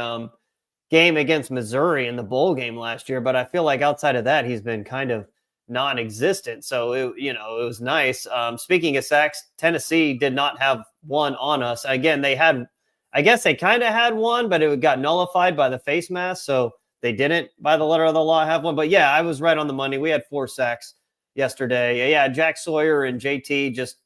game against Missouri in the bowl game last year, but I feel like outside of that, he's been kind of non-existent. So it was nice. Speaking of sacks, Tennessee did not have one on us. Again, I guess they kind of had one, but it got nullified by the face mask. So they didn't, by the letter of the law, have one. But yeah, I was right on the money. We had 4 sacks yesterday. Yeah, Jack Sawyer and JT just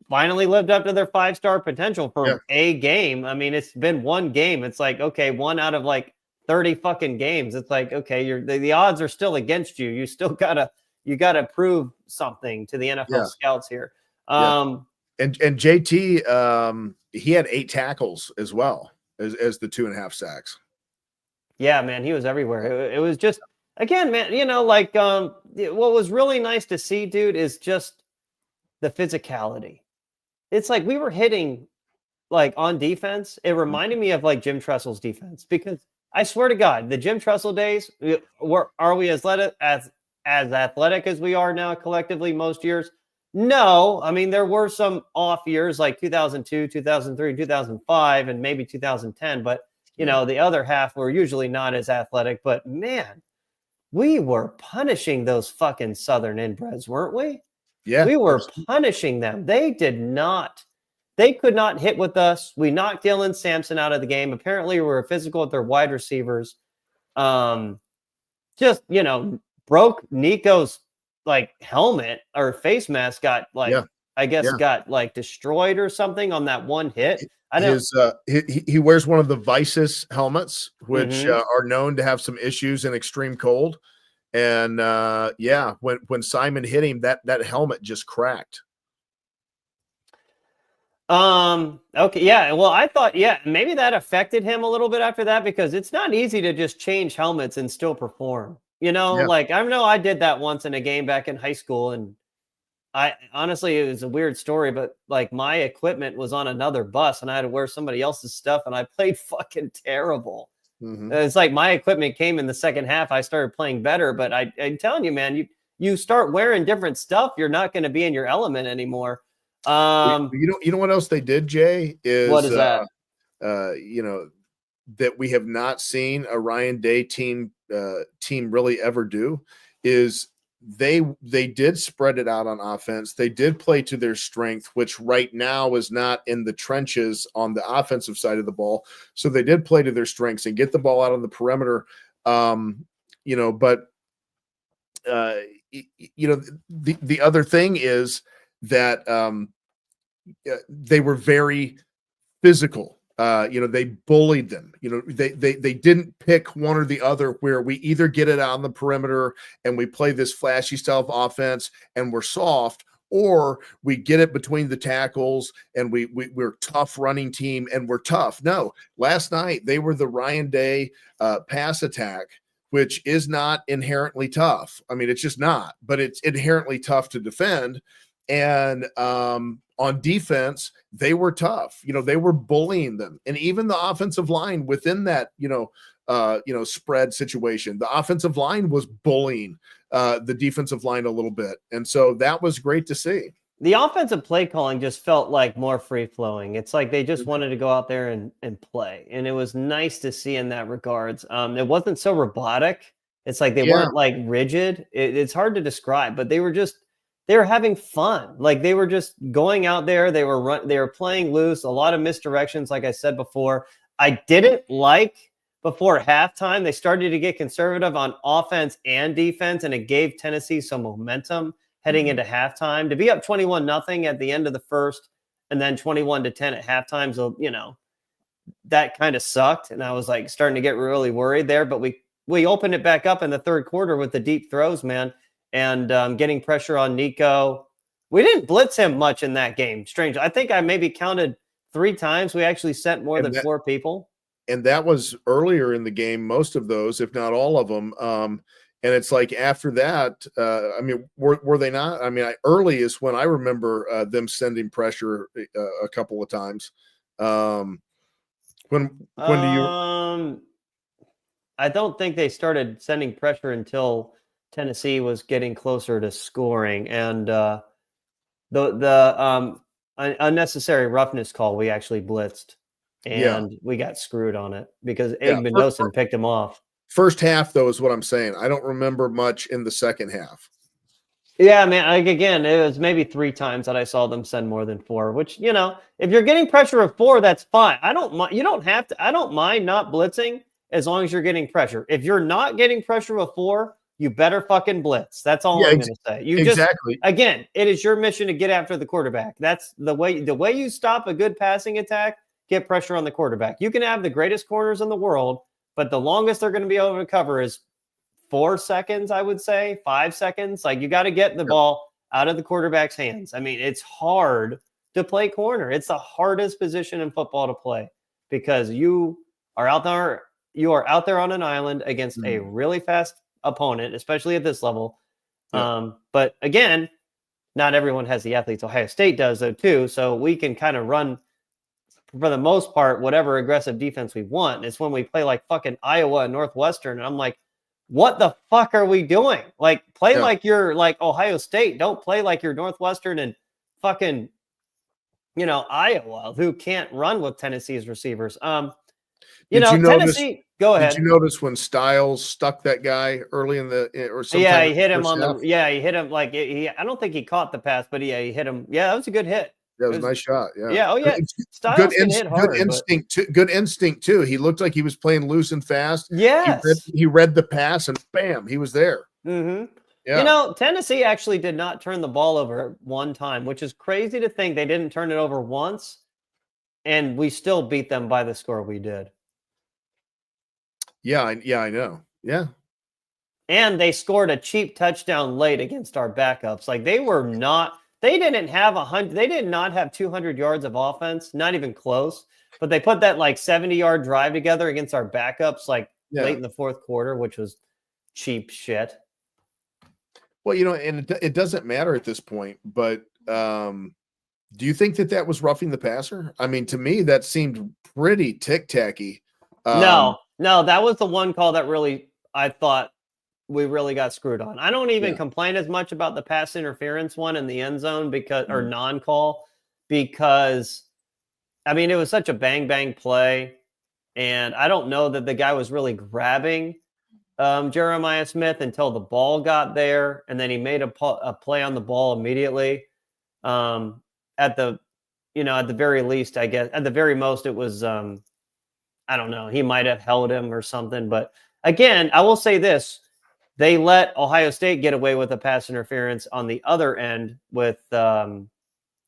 finally lived up to their 5-star potential for a game. I mean, it's been one game. It's like, okay, 1 out of like 30 fucking games. It's like, okay, the odds are still against you. You still gotta prove something to the NFL scouts here. And JT, he had 8 tackles as well as the 2.5 sacks. Yeah, man, he was everywhere. It was just, again, man, what was really nice to see, dude, is just the physicality. It's like we were hitting like on defense. It reminded me of like Jim Tressel's defense, because I swear to God, the Jim Tressel days, are we as athletic as we are now collectively most years? No. I mean, there were some off years like 2002, 2003, 2005, and maybe 2010. But, the other half were usually not as athletic. But, man, we were punishing those fucking Southern inbreds, weren't we? Yeah. We were punishing them. They could not hit with us. We knocked Dylan Sampson out of the game. Apparently, we were physical with their wide receivers. Broke Nico's like helmet or face mask got got destroyed or something on that one hit. He wears one of the Vices helmets, which are known to have some issues in extreme cold. And when Simon hit him, that helmet just cracked. Okay. Yeah. Well, I thought, maybe that affected him a little bit after that, because it's not easy to just change helmets and still perform, like I know I did that once in a game back in high school. And I honestly, it was a weird story, but like my equipment was on another bus and I had to wear somebody else's stuff and I played fucking terrible. It's like my equipment came in the second half. I started playing better, but I'm telling you, man, you start wearing different stuff, you're not going to be in your element anymore. You know what else they did, Jay? What is that? That we have not seen a Ryan Day team really ever do is they did spread it out on offense. They did play to their strength, which right now is not in the trenches on the offensive side of the ball. So they did play to their strengths and get the ball out on the perimeter. But the other thing is that they were very physical. They bullied them. They didn't pick one or the other, where we either get it out on the perimeter and we play this flashy style of offense and we're soft, or we get it between the tackles and we're tough running team and we're tough. No, last night they were the Ryan Day pass attack, which is not inherently tough. I mean, it's just not, but it's inherently tough to defend. And on defense, they were tough. They were bullying them. And even the offensive line within that, spread situation. The offensive line was bullying the defensive line a little bit. And so that was great to see. The offensive play calling just felt like more free flowing. It's like they just wanted to go out there and play. And it was nice to see in that regards. It wasn't so robotic. It's like they weren't like rigid. It's hard to describe, but they were having fun. Like they were just going out there. They were playing loose, a lot of misdirections. Like I said before, I didn't like before halftime. They started to get conservative on offense and defense, and it gave Tennessee some momentum heading into halftime. To be up 21-0 at the end of the first and then 21-10 at halftime. So, that kind of sucked. And I was like starting to get really worried there, but we opened it back up in the third quarter with the deep throws, man, and getting pressure on Nico. We didn't blitz him much in that game. Strange. I think I maybe counted 3 times. We actually sent more than 4 people. And that was earlier in the game, most of those, if not all of them. And it's like after that, were they not? I mean, early is when I remember them sending pressure a couple of times. When do you? I don't think they started sending pressure until Tennessee was getting closer to scoring, and the unnecessary roughness call we actually blitzed, and we got screwed on it because Igbenogson picked him off. First half, though, is what I'm saying. I don't remember much in the second half. Yeah, man. Like again, it was maybe 3 times that I saw them send more than 4. Which if you're getting pressure of 4, that's fine. I don't mind. You don't have to. I don't mind not blitzing as long as you're getting pressure. If you're not getting pressure of 4, you better fucking blitz. That's all I'm going to say. Again, it is your mission to get after the quarterback. That's the way. The way you stop a good passing attack, get pressure on the quarterback. You can have the greatest corners in the world, but the longest they're going to be able to cover is 4 seconds, I would say, 5 seconds. Like you got to get the ball out of the quarterback's hands. I mean, it's hard to play corner. It's the hardest position in football to play because you are out there. You are out there on an island against a really fast opponent, especially at this level. But again, not everyone has the athletes. Ohio State does though too. So we can kind of run, for the most part, whatever aggressive defense we want. It's when we play like fucking Iowa and Northwestern. And I'm like, what the fuck are we doing? Like, play like you're like Ohio State. Don't play like you're Northwestern and fucking, Iowa, who can't run with Tennessee's receivers. Tennessee, go ahead. Did you notice when Styles stuck that guy early in the or something? Yeah, he hit him he hit him like I don't think he caught the pass, but he hit him. Yeah, that was a good hit. That was a nice shot. Yeah. Yeah. Oh yeah. Styles can hit hard, good instinct too. He looked like he was playing loose and fast. Yes. He read the pass and bam, he was there. Mm-hmm. Yeah. Tennessee actually did not turn the ball over one time, which is crazy to think they didn't turn it over once, and we still beat them by the score we did. Yeah, I know. Yeah. And they scored a cheap touchdown late against our backups. Like they did not have 200 yards of offense, not even close, but they put that like 70-yard drive together against our backups late in the fourth quarter, which was cheap shit. Well, and it doesn't matter at this point, but do you think that was roughing the passer? I mean, to me, that seemed pretty tic-tacky. No, that was the one call that really, I thought we really got screwed on. I don't even complain as much about the pass interference one in the end zone or non-call, because I mean, it was such a bang play. And I don't know that the guy was really grabbing Jeremiah Smith until the ball got there. And then he made a play on the ball immediately. At the very least, I guess at the very most, it was, I don't know. He might have held him or something. But again, I will say this. They let Ohio State get away with a pass interference on the other end with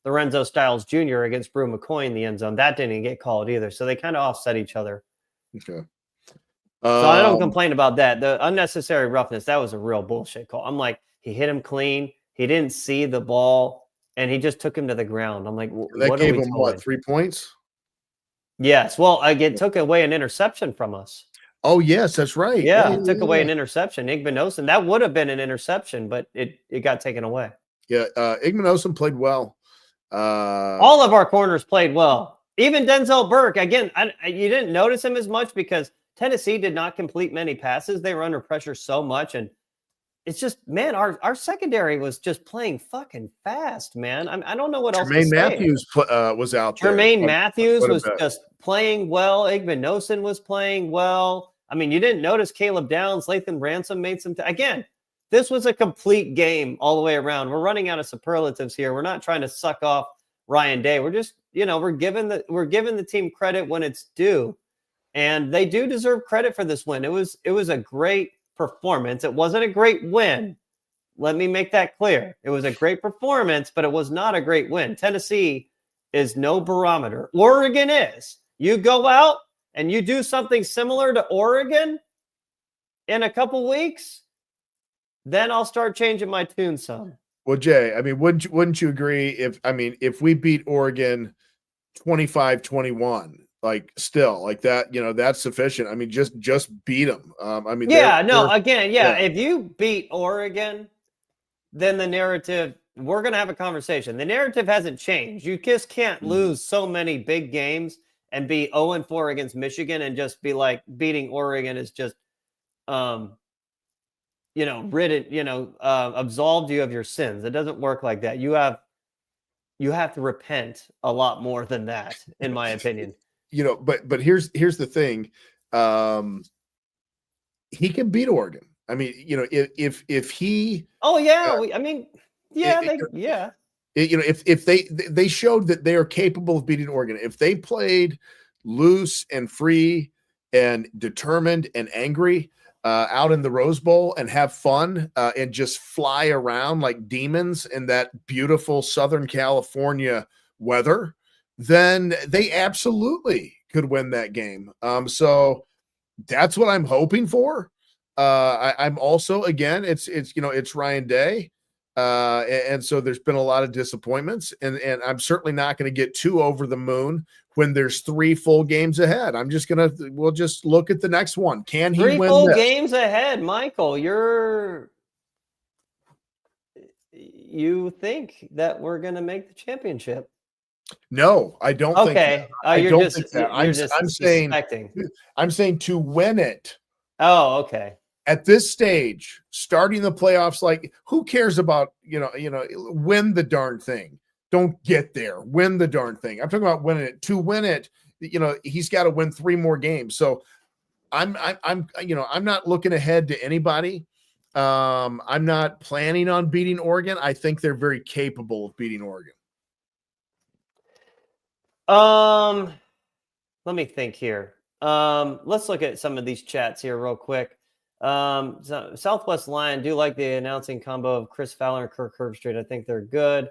Lorenzo Styles Jr. against Brew McCoy in the end zone. That didn't get called either. So they kind of offset each other. Okay. So I don't complain about that. The unnecessary roughness, that was a real bullshit call. I'm like, he hit him clean. He didn't see the ball, and he just took him to the ground. I'm like, that gave him what, 3 points? Yes. Well, it took away an interception from us. Oh, yes, that's right. Yeah, it took away an interception. Igbenogson, that would have been an interception, but it got taken away. Yeah, Igbenogson played well. All of our corners played well. Even Denzel Burke. Again, you didn't notice him as much because Tennessee did not complete many passes. They were under pressure so much. And it's just, man, our secondary was just playing fucking fast, man. I don't know what else to Jermaine say. Matthews was out there. Jermaine Matthews was just playing well. Igmanosin was playing well. I mean, you didn't notice Caleb Downs, Lathan Ransom made some. Again, this was a complete game all the way around. We're running out of superlatives here. We're not trying to suck off Ryan Day. We're just, we're giving the team credit when it's due, and they do deserve credit for this win. It was a great performance. It wasn't a great win. Let me make that clear. It was a great performance, but it was not a great win. Tennessee is no barometer. Oregon is. You go out and you do something similar to Oregon in a couple weeks, then I'll start changing my tune some. Well, Jay, I mean, wouldn't you agree if we beat Oregon 25-21, like still like that, that's sufficient. I mean, just beat them. If you beat Oregon, then the narrative, we're going to have a conversation. The narrative hasn't changed. You just can't lose so many big games and be 0-4 against Michigan and just be like beating Oregon is just, absolved you of your sins. It doesn't work like that. You have to repent a lot more than that, in my opinion. But here's the thing. He can beat Oregon. I mean, if he. Oh yeah, if they showed that they are capable of beating Oregon, if they played loose and free and determined and angry out in the Rose Bowl and have fun and just fly around like demons in that beautiful Southern California weather, then they absolutely could win that game. So that's what I'm hoping for. I'm also, again, it's Ryan Day. And so there's been a lot of disappointments, and I'm certainly not going to get too over the moon when there's 3 full games ahead. We'll just look at the next one. Can he win 3 full games ahead, Michael? You think that we're going to make the championship? No, I don't think that. I'm saying to win it. Oh, okay. At this stage, starting the playoffs, like who cares about, win the darn thing. Don't get there. Win the darn thing. I'm talking about winning it. To win it, he's got to win 3 more games. So I'm not looking ahead to anybody. I'm not planning on beating Oregon. I think they're very capable of beating Oregon. Let me think here. Let's look at some of these chats here real quick. So Southwest Lion do like the announcing combo of Chris Fowler and Kirk Herbstreit. I think they're good.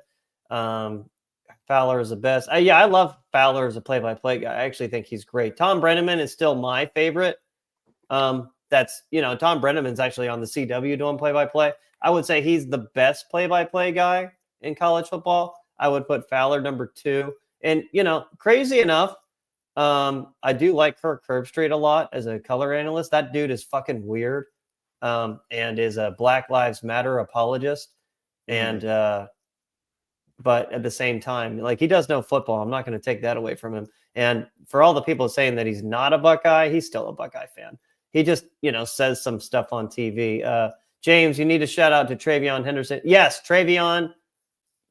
Fowler is the best. I love Fowler as a play-by-play guy. I actually think he's great. Tom Brenneman is still my favorite. Tom Brenneman's actually on the CW doing play-by-play. I would say he's the best play-by-play guy in college football. I would put Fowler number 2. And, crazy enough, I do like Kirk Herbstreit a lot as a color analyst. That dude is fucking weird and is a Black Lives Matter apologist. And but at the same time, like, he does know football. I'm not going to take that away from him. And for all the people saying that he's not a Buckeye, he's still a Buckeye fan. He just, says some stuff on TV. James, you need to shout out to Travion Henderson. Yes, Travion,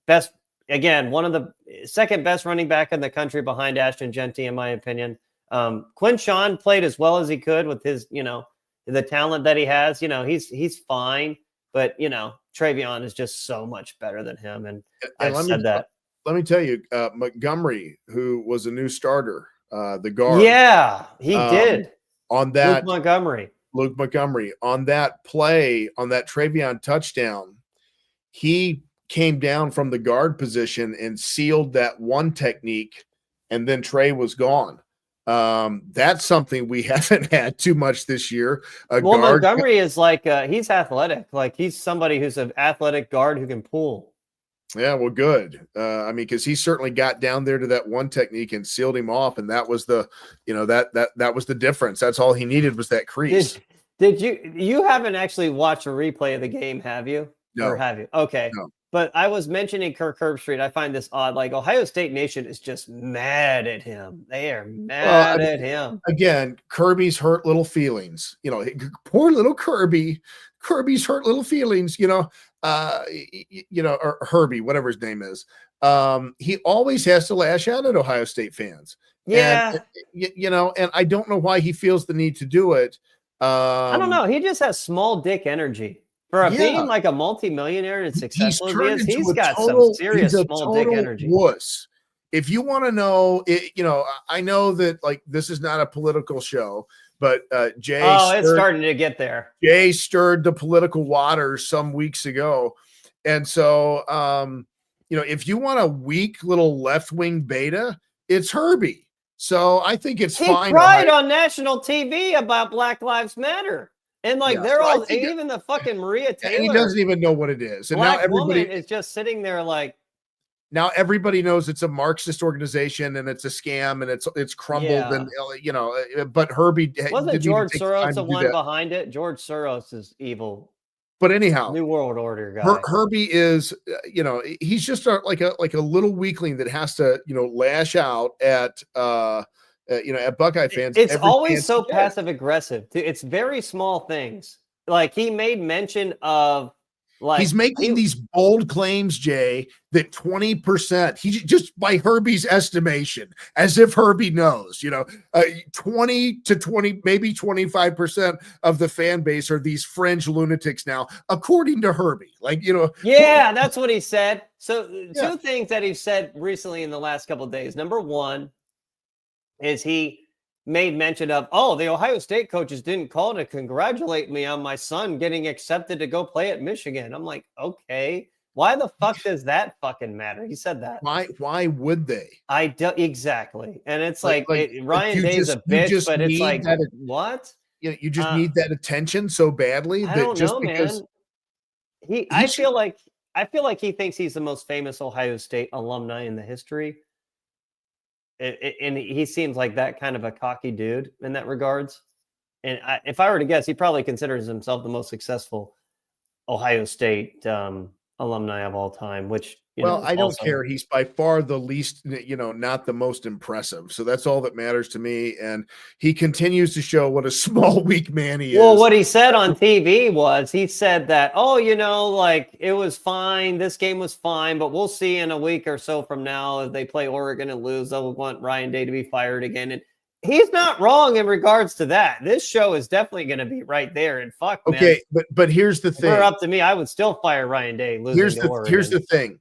best. Again, one of the second best running back in the country behind Ashton Genty, in my opinion. Quinshawn played as well as he could with his, the talent that he has. He's fine, but Travion is just so much better than him. And I've said that. Let me tell you, Montgomery, who was a new starter, the guard. Yeah, he did. On that, Luke Montgomery on that play, on that Travion touchdown, he came down from the guard position and sealed that one technique, and then Trey was gone. That's something we haven't had too much this year. Montgomery is like he's athletic. Like, he's somebody who's an athletic guard who can pull. Yeah, well, good. Because he certainly got down there to that one technique and sealed him off, and that was the, that was the difference. That's all he needed was that crease. Did you haven't actually watched a replay of the game, have you? No. Or have you? Okay. No. But I was mentioning Kirk Herbstreit. I find this odd. Like Ohio State Nation is just mad at him. They are mad at him. Again, Kirby's hurt little feelings. Poor little Kirby. Kirby's hurt little feelings. Or Herbie, whatever his name is. He always has to lash out at Ohio State fans. Yeah. And I don't know why he feels the need to do it. I don't know. He just has small dick energy. For being like a multimillionaire and successful, he's got some serious small dick energy. Wuss. If you want to know, I know that like this is not a political show, but Jay. Oh, it's starting to get there. Jay stirred the political waters some weeks ago, and so if you want a weak little left-wing beta, it's Herbie. So I think it's fine. He cried on national TV about Black Lives Matter. And they're all, even the fucking Maria Taylor. He doesn't even know what it is. And Black now everybody is just sitting there like. Now everybody knows it's a Marxist organization and it's a scam and it's crumbled and but Herbie wasn't George Soros the one behind it. George Soros is evil. But anyhow, New World Order guy. Herbie is he's just like a little weakling that has to lash out at at Buckeye fans. It's always so passive aggressive. It's very small things. Like he made mention of he's making these bold claims, Jay, that 20%, he just by Herbie's estimation, as if Herbie knows, 20 to 20, maybe 25% of the fan base are these fringe lunatics now, according to Herbie. Yeah, that's what he said. So two things that he said recently in the last couple of days. Number one, is he made mention of, the Ohio State coaches didn't call to congratulate me on my son getting accepted to go play at Michigan. I'm like, okay, why the fuck does that fucking matter? He said that. Why would they? Exactly. And it's Ryan Day's a bitch, but it's like, what? You just need that attention so badly. I don't know, man. I feel like he thinks he's the most famous Ohio State alumni in the history. And he seems like that kind of a cocky dude in that regards. And if I were to guess, he probably considers himself the most successful Ohio State alumni of all time, which, I don't care. He's by far the least, not the most impressive. So that's all that matters to me. And he continues to show what a small, weak man he is. Well, what he said on TV was he said that, it was fine. This game was fine, but we'll see in a week or so from now if they play Oregon and lose, they'll want Ryan Day to be fired again. And he's not wrong in regards to that. This show is definitely going to be right there. And fuck, man. Okay, but here's the thing. If it were up to me, I would still fire Ryan Day. Here's the thing.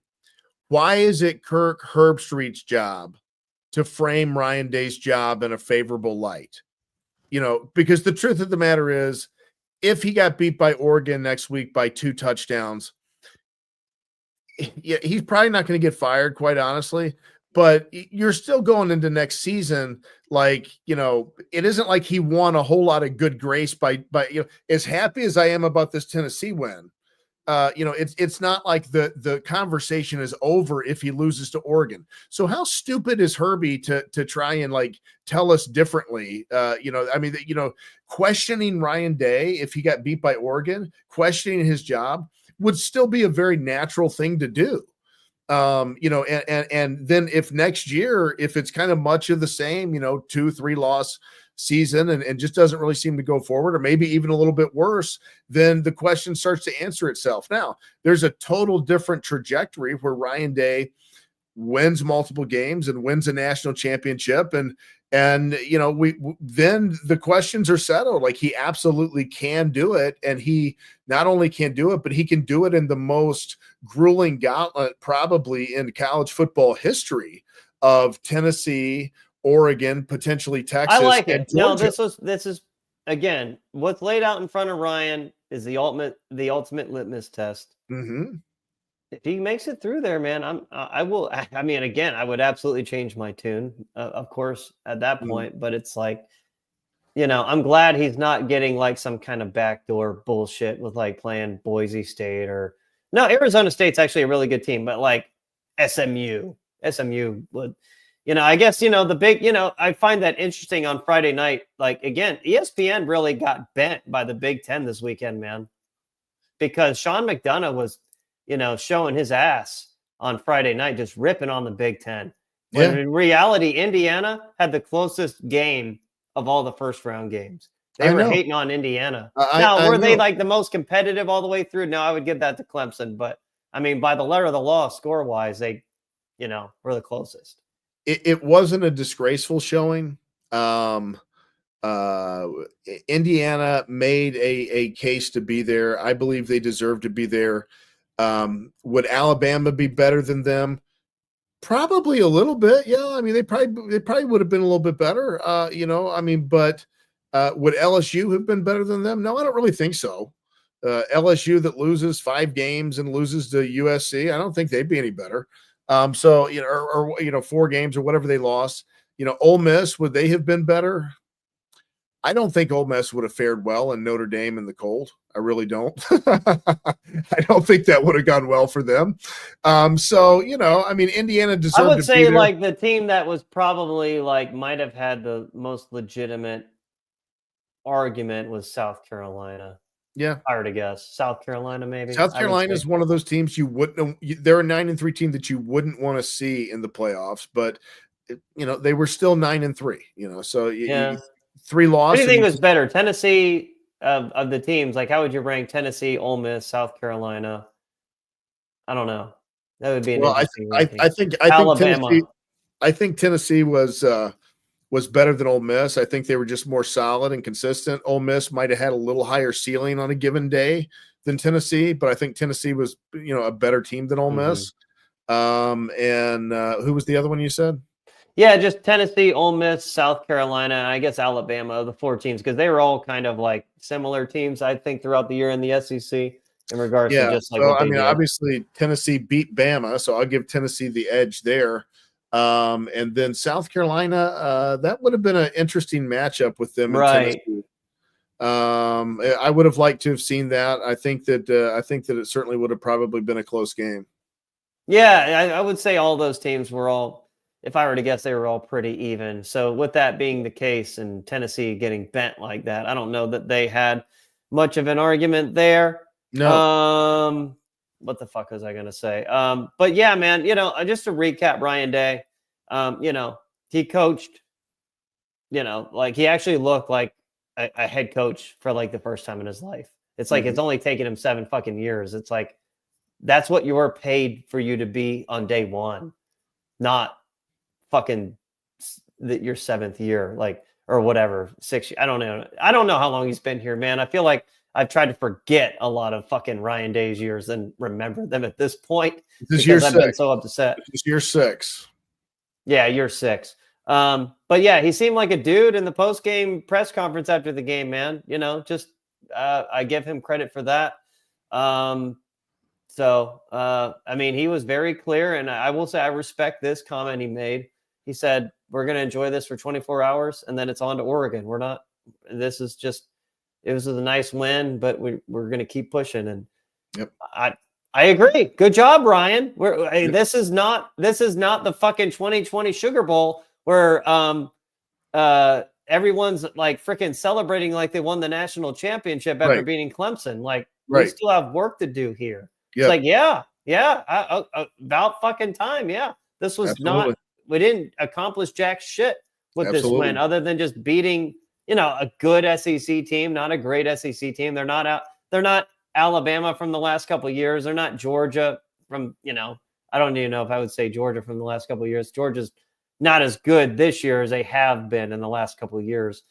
Why is it Kirk Herbstreit's job to frame Ryan Day's job in a favorable light? Because the truth of the matter is, if he got beat by Oregon next week by 2 touchdowns, he's probably not going to get fired, quite honestly. But you're still going into next season. It isn't like he won a whole lot of good grace by as happy as I am about this Tennessee win. It's not like the conversation is over if he loses to Oregon. So how stupid is Herbie to try and tell us differently? Questioning Ryan Day if he got beat by Oregon, questioning his job would still be a very natural thing to do. And then if next year, if it's kind of much of the same, 2-3 loss season and just doesn't really seem to go forward, or maybe even a little bit worse, then the question starts to answer itself. Now, there's a total different trajectory where Ryan Day wins multiple games and wins a national championship. And then the questions are settled. He absolutely can do it. And he not only can do it, but he can do it in the most grueling gauntlet probably in college football history of Tennessee, Oregon, potentially Texas. I like it. No, this is again, what's laid out in front of Ryan is the ultimate litmus test. Mm-hmm. If he makes it through there, man, I will. I mean, again, I would absolutely change my tune, of course, at that point. But it's I'm glad he's not getting some kind of backdoor bullshit with playing Boise State or no. Arizona State's actually a really good team, but SMU would. I guess, the big, I find that interesting on Friday night. Again, ESPN really got bent by the Big Ten this weekend, man, because Sean McDonough was showing his ass on Friday night, just ripping on the Big Ten. When in reality, Indiana had the closest game of all the first round games. They were hating on Indiana. Now, were they like the most competitive all the way through? No, I would give that to Clemson. But I mean, by the letter of the law, score wise, they, were the closest. It wasn't a disgraceful showing. Indiana made a case to be there. I believe they deserve to be there. Would Alabama be better than them? Probably a little bit. Yeah. I mean, they probably would have been a little bit better. But would LSU have been better than them? No, I don't really think so. LSU that loses 5 games and loses to USC, I don't think they'd be any better. Or 4 games or whatever they lost. Ole Miss, would they have been better? I don't think Ole Miss would have fared well in Notre Dame in the cold. I really don't. I don't think that would have gone well for them. Indiana deserved. I would say like the team that was probably like might have had the most legitimate argument was South Carolina. Yeah, I were to guess South Carolina maybe. South Carolina is one of those teams you wouldn't. They're a 9-3 team that you wouldn't want to see in the playoffs, but they were still 9-3. So yeah. 3 losses. What do you think was better, Tennessee of the teams? Like, how would you rank Tennessee, Ole Miss, South Carolina? I don't know. That would be an interesting ranking. I think Alabama. I think Tennessee was better than Ole Miss. I think they were just more solid and consistent. Ole Miss might have had a little higher ceiling on a given day than Tennessee, but I think Tennessee was a better team than Ole Miss. And who was the other one you said? Yeah, just Tennessee, Ole Miss, South Carolina, and I guess Alabama, the 4 teams, because they were all kind of like similar teams, I think, throughout the year in the SEC in regards to just like. So, obviously Tennessee beat Bama, so I'll give Tennessee the edge there. And then South Carolina, that would have been an interesting matchup with them in Tennessee. I would have liked to have seen that. I think that it certainly would have probably been a close game. Yeah, I would say all those teams were all. If I were to guess, they were all pretty even. So with that being the case and Tennessee getting bent like that, I don't know that they had much of an argument there. No. What the fuck was I going to say? But yeah, man, just to recap Ryan Day, he coached, like he actually looked like a head coach for like the first time in his life. It's like, it's only taken him 7 fucking years. It's like, that's what you're paid for you to be on day one, not fucking your 7th year, like, or whatever, 6 years. I don't know how long he's been here, man. I feel like I've tried to forget a lot of fucking Ryan Day's years and remember them at this point. This is year 6. I've been so upset. This is year 6. Yeah, year 6. But yeah, he seemed like a dude in the post-game press conference after the game, man. I give him credit for that. He was very clear, and I will say I respect this comment he made. He said, we're going to enjoy this for 24 hours, and then it's on to Oregon. It was a nice win, but we're going to keep pushing. And yep. I agree. Good job, Ryan. This is not the fucking 2020 Sugar Bowl where everyone's like freaking celebrating like they won the national championship after beating Clemson. Like, we still have work to do here. Yep. It's like, about fucking time. Yeah. This was we didn't accomplish jack shit with this win other than just beating, a good SEC team, not a great SEC team. They're not Alabama from the last couple of years. They're not Georgia from, I don't even know if I would say Georgia from the last couple of years. Georgia's not as good this year as they have been in the last couple of years.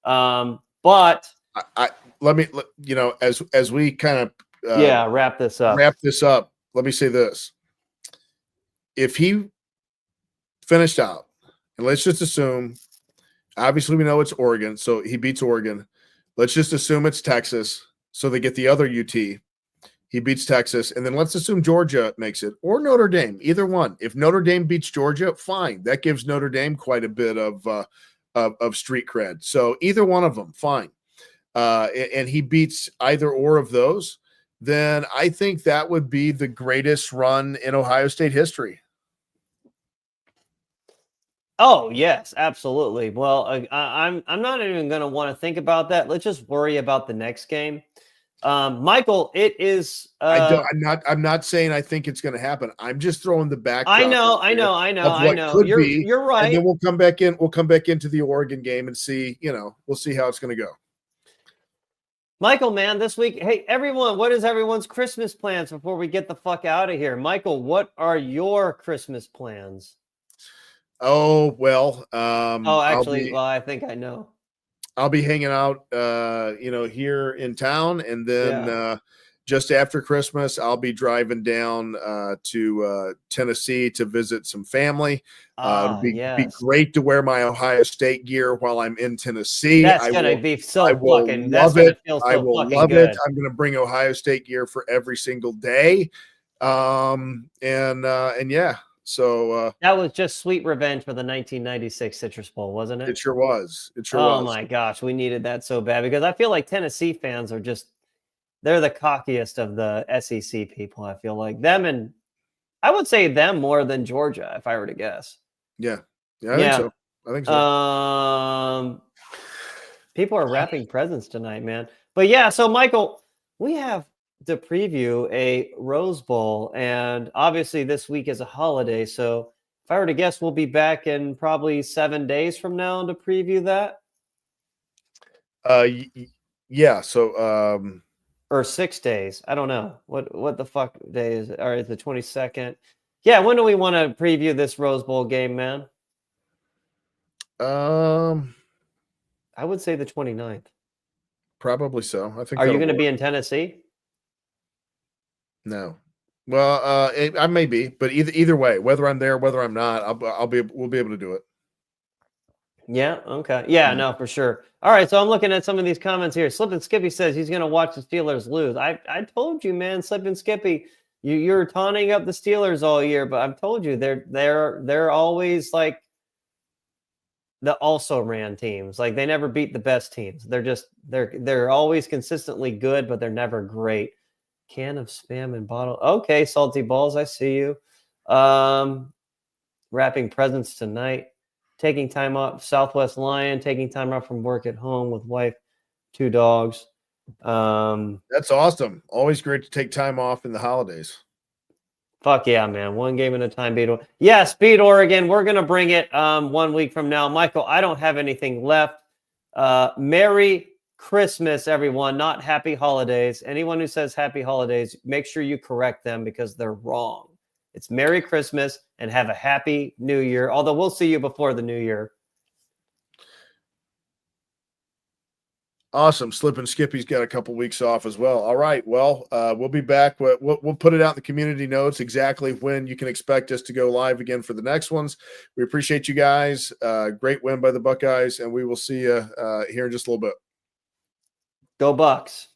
But as we kind of, wrap this up. Let me say this. If he finished out, and let's just assume, obviously we know it's Oregon, so he beats Oregon. Let's just assume it's Texas, so they get the other UT. He beats Texas, and then let's assume Georgia makes it, or Notre Dame, either one. If Notre Dame beats Georgia, fine. That gives Notre Dame quite a bit of street cred. So either one of them, fine. And he beats either or of those, then I think that would be the greatest run in Ohio State history. Oh, yes, absolutely. Well, I'm not even going to want to think about that. Let's just worry about the next game. Michael, it is. I'm not saying I think it's going to happen. I'm just throwing the backdrop. I know. Of what could be. You're right. And then we'll come back in. We'll come back into the Oregon game and see. We'll see how it's going to go. Michael, man, this week, hey, everyone, what is everyone's Christmas plans before we get the fuck out of here? Michael, what are your Christmas plans? Oh, well. I think I know. I'll be hanging out, here in town. And then just after Christmas, I'll be driving down to Tennessee to visit some family. It'll be great to wear my Ohio State gear while I'm in Tennessee. That's going to be so fucking, love it. I will love it. I'm going to bring Ohio State gear for every single day. And yeah. So that was just sweet revenge for the 1996 Citrus Bowl, wasn't it? It sure was. Oh my gosh, we needed that so bad because I feel like Tennessee fans are they're the cockiest of the SEC people. I feel like them, and I would say them more than Georgia if I were to guess. Yeah, I think so. People are wrapping presents tonight, man. But yeah, so Michael, we have to preview a Rose Bowl, and obviously this week is a holiday, so if I were to guess, we'll be back in probably 7 days from now to preview that. Yeah, so or 6 days, I don't know what the fuck day is it? Or is the 22nd? Yeah, when do we want to preview this Rose Bowl game, man? I would say the 29th. Probably so. I think. Are you going to be in Tennessee? No. Well, I may be, but either way, whether I'm there, whether I'm not, we'll be able to do it. Yeah. Okay. Yeah. No, for sure. All right. So I'm looking at some of these comments here. Slip and Skippy says he's going to watch the Steelers lose. I told you, man. Slip and Skippy, you're taunting up the Steelers all year, but I've told you they're always like the also ran teams. Like they never beat the best teams. They're always consistently good, but they're never great. Can of Spam and bottle. Okay, Salty Balls, I see you. Wrapping presents tonight. Taking time off. Southwest Lion, taking time off from work at home with wife, 2 dogs. That's awesome. Always great to take time off in the holidays. Fuck yeah, man. One game at a time, beat. Yes, beat Oregon. We're going to bring it 1 week from now. Michael, I don't have anything left. Merry Christmas, everyone, not happy holidays. Anyone who says happy holidays, make sure you correct them because they're wrong. It's Merry Christmas and have a happy New Year. Although we'll see you before the New Year. Awesome. Slip and Skippy's got a couple weeks off as well. All right. Well, we'll be back. We'll put it out in the community notes exactly when you can expect us to go live again for the next ones. We appreciate you guys. Great win by the Buckeyes, and we will see you here in just a little bit. Go Bucks.